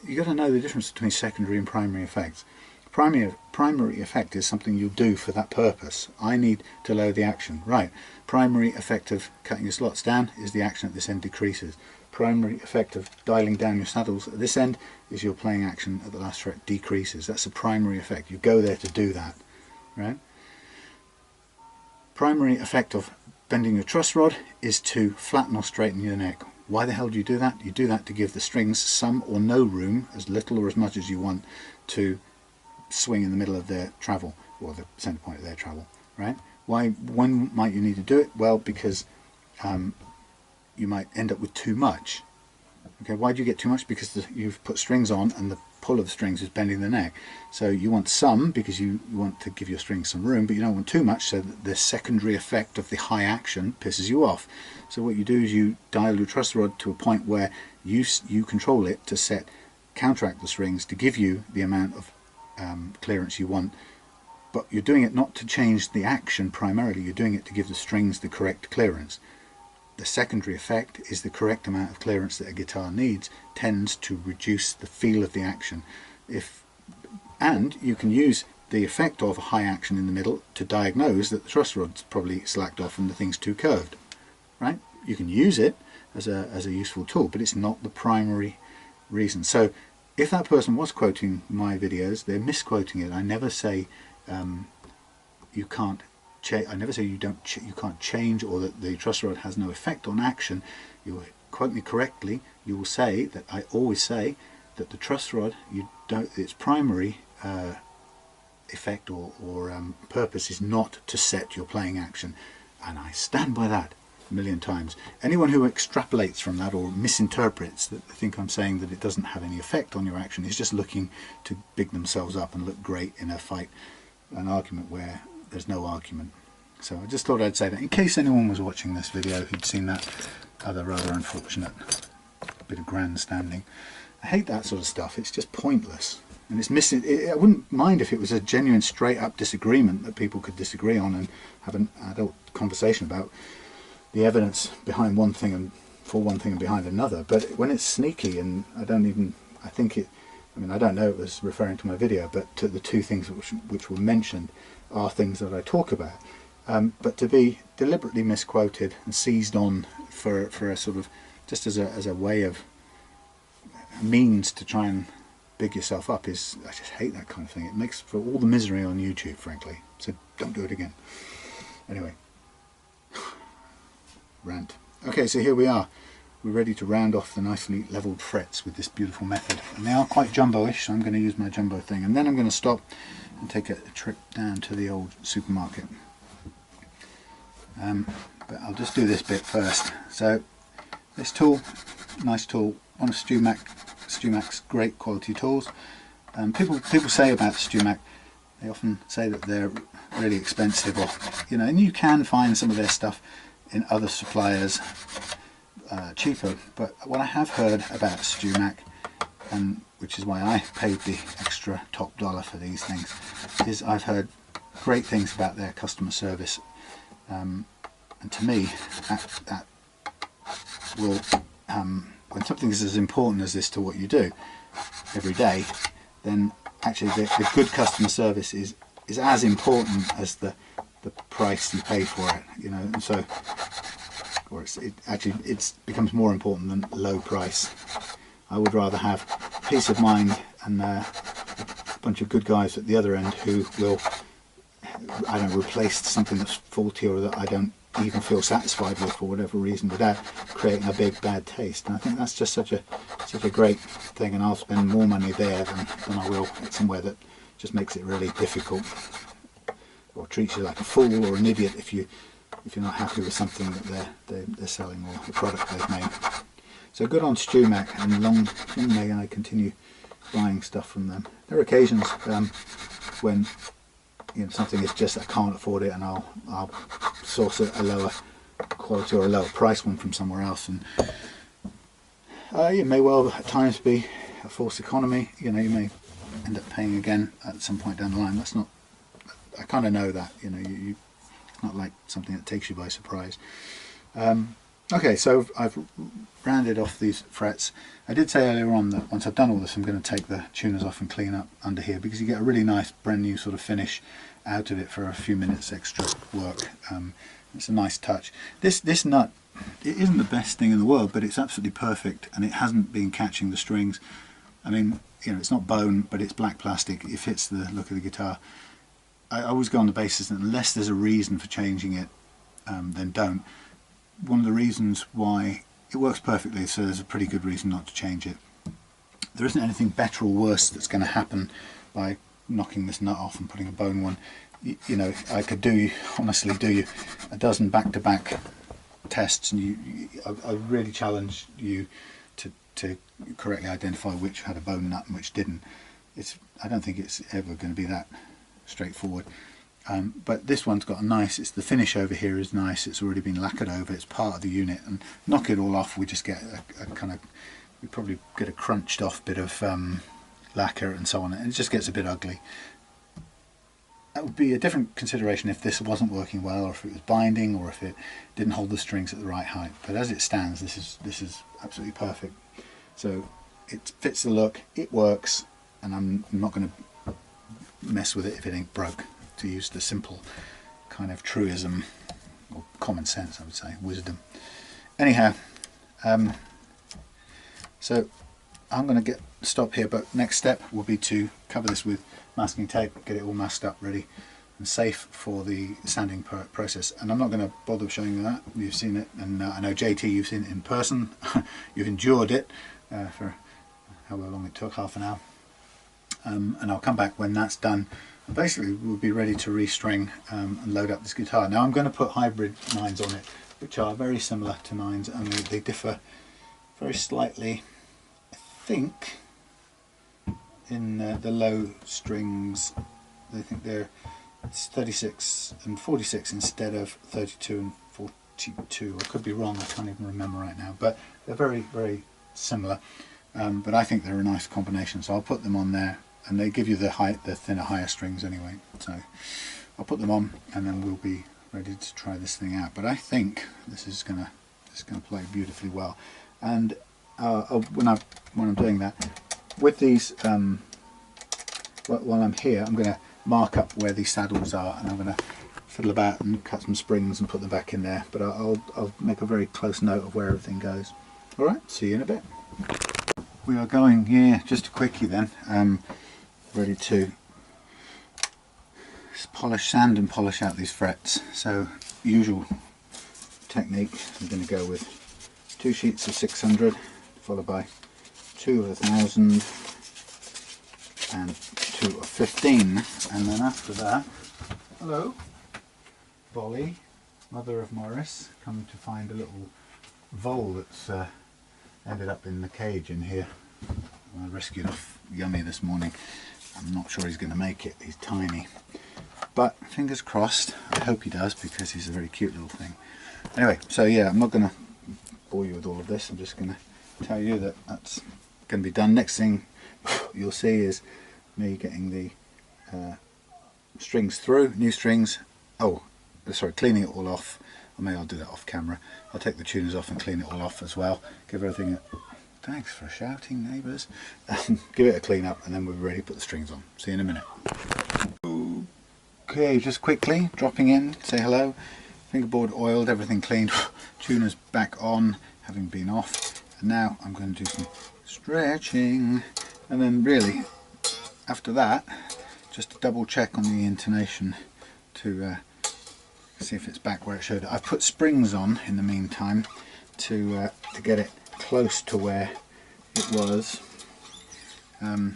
you got to know the difference between secondary and primary effects. Primary effect is something you do for that purpose. I need to lower the action. Right. Primary effect of cutting your slots down is the action at this end decreases. Primary effect of dialing down your saddles at this end is your playing action at the last fret decreases. That's a primary effect. You go there to do that. Right. Primary effect of bending your truss rod is to flatten or straighten your neck. Why the hell do you do that? You do that to give the strings some or no room, as little or as much as you want, to swing in the middle of their travel, or the center point of their travel, right? When might you need to do it? Well, because you might end up with too much. Okay, why do you get too much? Because you've put strings on and the pull of the strings is bending the neck. So you want some because you want to give your strings some room, but you don't want too much so that the secondary effect of the high action pisses you off. So what you do is you dial your truss rod to a point where you control it to counteract the strings to give you the amount of clearance you want, but you're doing it not to change the action primarily, you're doing it to give the strings the correct clearance. The secondary effect is the correct amount of clearance that a guitar needs tends to reduce the feel of the action. And you can use the effect of a high action in the middle to diagnose that the truss rod's probably slacked off and the thing's too curved. Right? You can use it as a useful tool, but it's not the primary reason. So if that person was quoting my videos, they're misquoting it. I never say you can't. I never say you can't change, or that the truss rod has no effect on action. You quote me correctly. You will say that I always say that the truss rod, its primary effect or purpose is not to set your playing action, and I stand by that a million times. Anyone who extrapolates from that or misinterprets that, they think I'm saying that it doesn't have any effect on your action, is just looking to big themselves up and look great in a fight, an argument where there's no argument. So I just thought I'd say that in case anyone was watching this video who'd seen that other rather unfortunate bit of grandstanding. I hate that sort of stuff. It's just pointless, and it's missing. I wouldn't mind if it was a genuine straight up disagreement that people could disagree on and have an adult conversation about the evidence behind one thing and for one thing and behind another. But when it's sneaky, and I don't know it was referring to my video, but to the two things which were mentioned are things that I talk about. But to be deliberately misquoted and seized on for a sort of, just as a way of means to try and big yourself up, I just hate that kind of thing. It makes for all the misery on YouTube, frankly. So don't do it again. Anyway. Rant. Okay, so here we are. We're ready to round off the nicely leveled frets with this beautiful method. And they are quite jumbo-ish, so I'm going to use my jumbo thing. And then I'm going to stop and take a trip down to the old supermarket. But I'll just do this bit first. So this tool, nice tool, one of StewMac's great quality tools. People say about StewMac, they often say that they're really expensive, or and you can find some of their stuff in other suppliers cheaper, but what I have heard about StewMac, and which is why I paid the extra top dollar for these things, is I've heard great things about their customer service, and to me that will, when something is as important as this to what you do every day, then actually the good customer service is as important as the price you pay for it, and so or it becomes more important than low price. I would rather have peace of mind and a bunch of good guys at the other end who will, I don't know, replace something that's faulty or that I don't even feel satisfied with for whatever reason, without creating a big bad taste. And I think that's just such a great thing, and I'll spend more money there than I will at somewhere that just makes it really difficult or treats you like a fool or an idiot if you're not happy with something that they're selling or the product they've made. So good on StewMac, and long may I continue buying stuff from them. There are occasions when something is just I can't afford it, and I'll source a lower quality or a lower price one from somewhere else, and it may well at times be a false economy. You may end up paying again at some point down the line. That's not, I kind of know that, it's not like something that takes you by surprise. Okay, so I've rounded off these frets. I did say earlier on that once I've done all this, I'm going to take the tuners off and clean up under here, because you get a really nice brand new sort of finish out of it for a few minutes extra work. It's a nice touch. This nut, it isn't the best thing in the world, but it's absolutely perfect, and it hasn't been catching the strings. I mean, it's not bone, but it's black plastic. It fits the look of the guitar. I always go on the basis that unless there's a reason for changing it, then don't. One of the reasons why it works perfectly, so there's a pretty good reason not to change it. There isn't anything better or worse that's going to happen by knocking this nut off and putting a bone one. I could honestly do you a dozen back-to-back tests, and I really challenge you to correctly identify which had a bone nut and which didn't. I don't think it's ever going to be that straightforward. But this one's got the finish over here is nice. It's already been lacquered over. It's part of the unit, and knock it all off, we just get we probably get a crunched off bit of lacquer and so on, and it just gets a bit ugly. That would be a different consideration if this wasn't working well, or if it was binding, or if it didn't hold the strings at the right height. But as it stands, this is absolutely perfect. So it fits the look, it works, and I'm not going to mess with it if it ain't broke, to use the simple kind of truism, or common sense I would say, wisdom. Anyhow, so I'm going to stop here, but next step will be to cover this with masking tape, get it all masked up, ready and safe for the sanding process. And I'm not going to bother showing you that. You've seen it, and I know JT, you've seen it in person. You've endured it for however long it took, half an hour. And I'll come back when that's done. Basically we'll be ready to restring and load up this guitar. Now I'm going to put hybrid 9s on it, which are very similar to 9s, only they differ very slightly, I think, in the low strings. I think they're 36 and 46 instead of 32 and 42. I could be wrong, I can't even remember right now, but they're very, very similar. But I think they're a nice combination, so I'll put them on there. And they give you the thinner, higher strings anyway. So I'll put them on, and then we'll be ready to try this thing out. But I think this is gonna play beautifully well. And when I'm doing that, with these, while I'm here, I'm going to mark up where these saddles are, and I'm going to fiddle about and cut some springs and put them back in there. But I'll make a very close note of where everything goes. All right, see you in a bit. We are going here, just a quickie then. Ready to sand and polish out these frets. So usual technique, I'm going to go with 2 sheets of 600 followed by 2 of 1000 and 2 of 15, and then after that, hello Bolly, mother of Morris, come to find a little vole that's ended up in the cage in here. I rescued off Yummy this morning. I'm not sure he's going to make it, he's tiny, but fingers crossed. I hope he does, because he's a very cute little thing. Anyway, so yeah, I'm not going to bore you with all of this. I'm just going to tell you that that's going to be done. Next thing you'll see is me getting the strings through, new strings. Oh, sorry, cleaning it all off. Or maybe I'll do that off camera. I'll take the tuners off and clean it all off as well. Give everything a... Thanks for shouting, neighbours. Give it a clean up, and then we're ready to put the strings on. See you in a minute. Okay, just quickly dropping in, say hello. fingerboard oiled, everything cleaned, tuner's back on, having been off, and now I'm going to do some stretching, and then really after that just to double check on the intonation to see if it's back where it should. I've put springs on in the meantime to get it close to where it was, and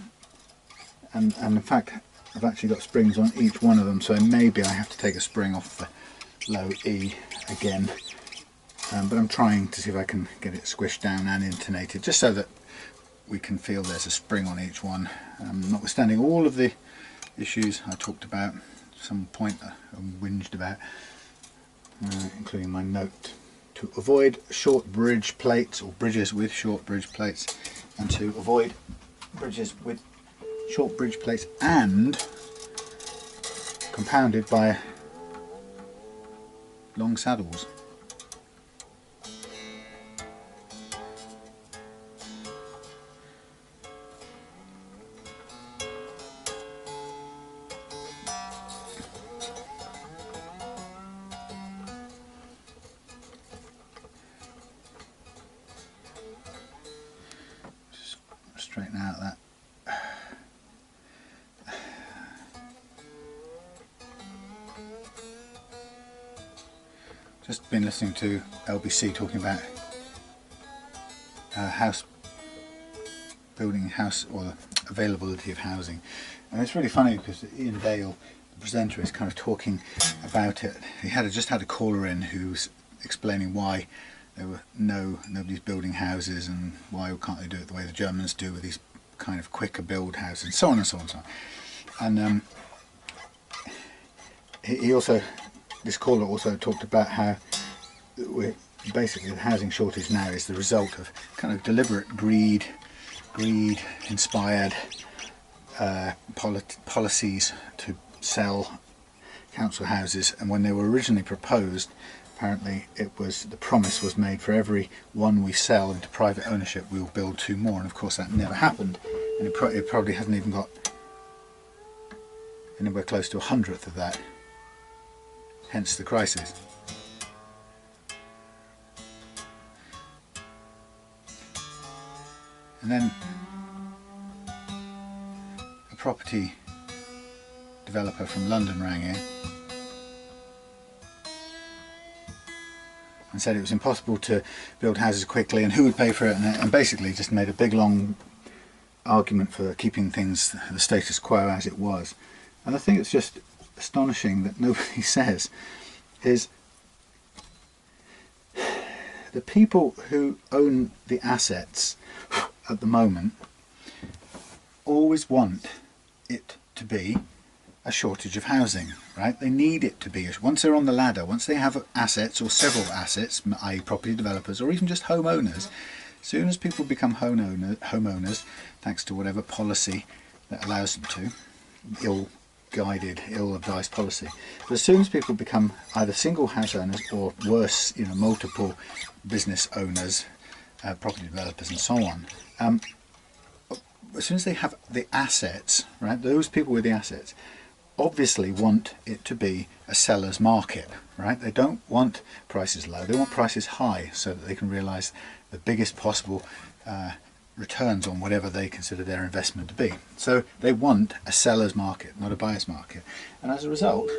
in fact I've actually got springs on each one of them, so maybe I have to take a spring off the low E again, but I'm trying to see if I can get it squished down and intonated, just so that we can feel there's a spring on each one, notwithstanding all of the issues I talked about at some point and whinged about, including my note to avoid short bridge plates, or bridges with short bridge plates, and to avoid bridges with short bridge plates and compounded by long saddles. Just straighten out that. Just been listening to LBC talking about building house, or the availability of housing, and it's really funny because Ian Dale, the presenter, is kind of talking about it. He just had a caller in who was explaining why there were nobody's building houses, and why can't they do it the way the Germans do with these kind of quicker build houses, and so on and so on and so on. And he also, this caller also talked about how basically the housing shortage now is the result of kind of deliberate greed inspired policies to sell council houses. And when they were originally proposed, apparently the promise was made, for every one we sell into private ownership we'll build 2 more, and of course that never happened, and it probably hasn't even got anywhere close to 100th of that. Hence the crisis. And then a property developer from London rang in and said it was impossible to build houses quickly and who would pay for it, and basically just made a big long argument for keeping things the status quo as it was. And I think it's just astonishing that nobody says is the people who own the assets at the moment always want it to be a shortage of housing, right? They need it to be. Once they're on the ladder, once they have assets or several assets, i.e. property developers or even just homeowners, as soon as people become homeowners, thanks to whatever policy that allows them to, ill-guided, ill-advised policy, but as soon as people become either single house owners or worse, multiple business owners, property developers and so on, as soon as they have the assets, right, those people with the assets obviously want it to be a seller's market, right? They don't want prices low, they want prices high so that they can realise the biggest possible returns on whatever they consider their investment to be. So they want a seller's market, not a buyer's market. And as a result,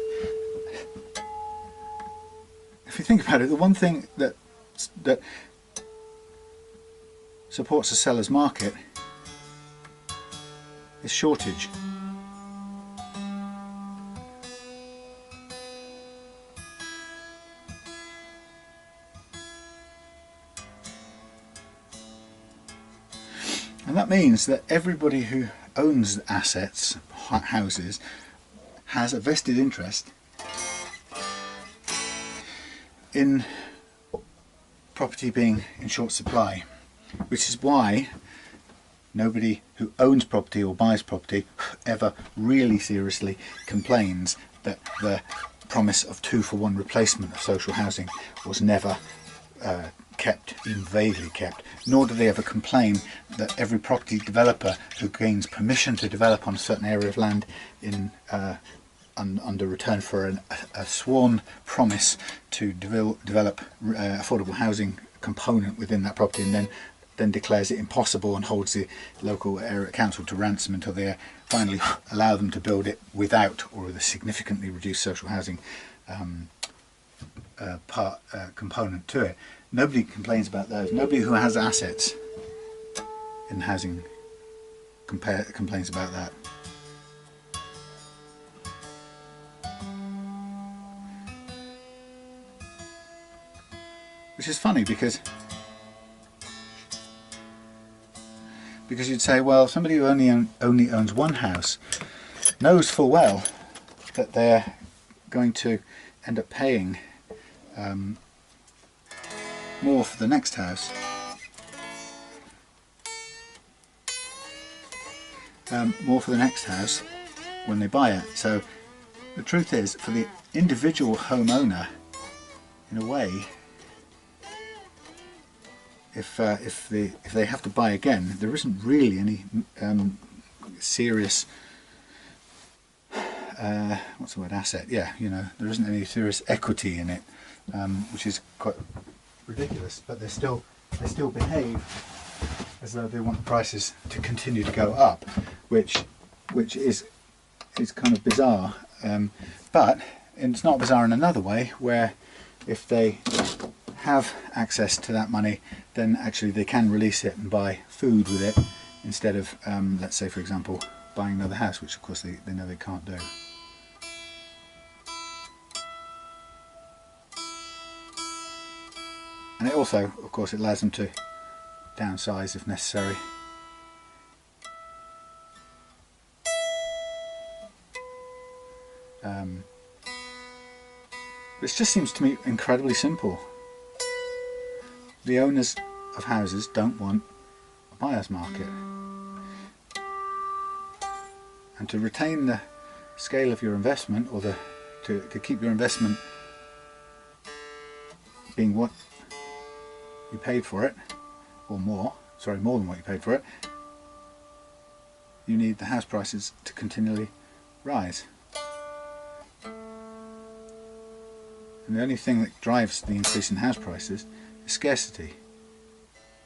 if you think about it, the one thing that supports a seller's market is shortage. And that means that everybody who owns assets, houses, has a vested interest in property being in short supply, which is why nobody who owns property or buys property ever really seriously complains that the promise of 2-for-1 replacement of social housing was never kept, even vaguely kept, nor do they ever complain that every property developer who gains permission to develop on a certain area of land in under return for a sworn promise to develop affordable housing component within that property, and then declares it impossible and holds the local area council to ransom until they finally allow them to build it without or with a significantly reduced social housing component to it. Nobody complains about those. Nobody who has assets in housing complains about that. Which is funny because you'd say, well, somebody who only owns one house knows full well that they're going to end up paying more for the next house, when they buy it. So the truth is, for the individual homeowner, in a way, if they have to buy again, there isn't really any serious what's the word, asset, yeah, you know, there isn't any serious equity in it, which is quite ridiculous. But they still behave as though they want the prices to continue to go up, which is kind of bizarre. But it's not bizarre in another way, where if they have access to that money, then actually they can release it and buy food with it, instead of let's say, for example, buying another house, which of course they know they can't do. And it also, of course, it allows them to downsize if necessary. This just seems to me incredibly simple. The owners of houses don't want a buyer's market. And to retain the scale of your investment, or to keep your investment being what you paid for it, or more than what you paid for it, you need the house prices to continually rise. And the only thing that drives the increase in house prices is scarcity.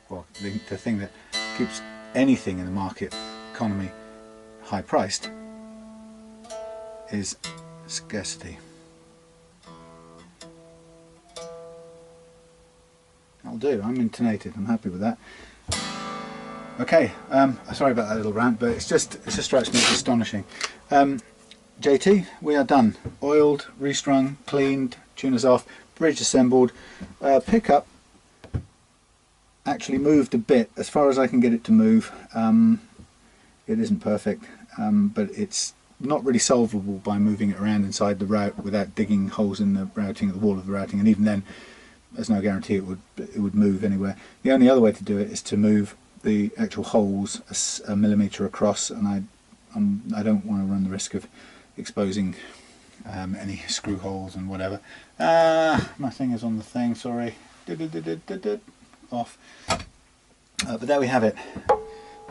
Well, the thing that keeps anything in the market economy high priced is scarcity. That'll do. I'm intonated. I'm happy with that. Okay, sorry about that little rant, but it just strikes me as astonishing. JT, we are done. Oiled, restrung, cleaned, tuners off, bridge assembled. Pickup actually moved a bit, as far as I can get it to move. It isn't perfect, but it's not really solvable by moving it around inside the route without digging holes in the routing, the wall of the routing, and even then there's no guarantee it would move anywhere. The only other way to do it is to move the actual holes a millimetre across, and I don't want to run the risk of exposing any screw holes and whatever. My thing is on the thing, sorry. Off. But there we have it,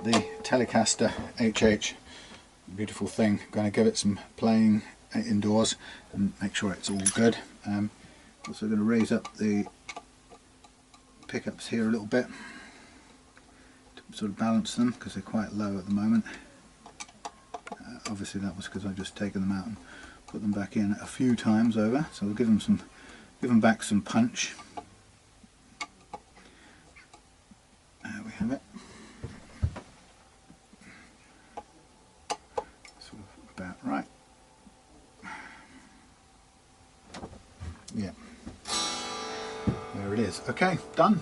the Telecaster HH, beautiful thing. I'm going to give it some playing indoors and make sure it's all good. Also going to raise up the pickups here a little bit to sort of balance them, because they're quite low at the moment. Obviously that was because I've just taken them out and put them back in a few times over, so we'll give them back some punch. There we have it. Sort of about right. Yeah. There it is. Okay, done.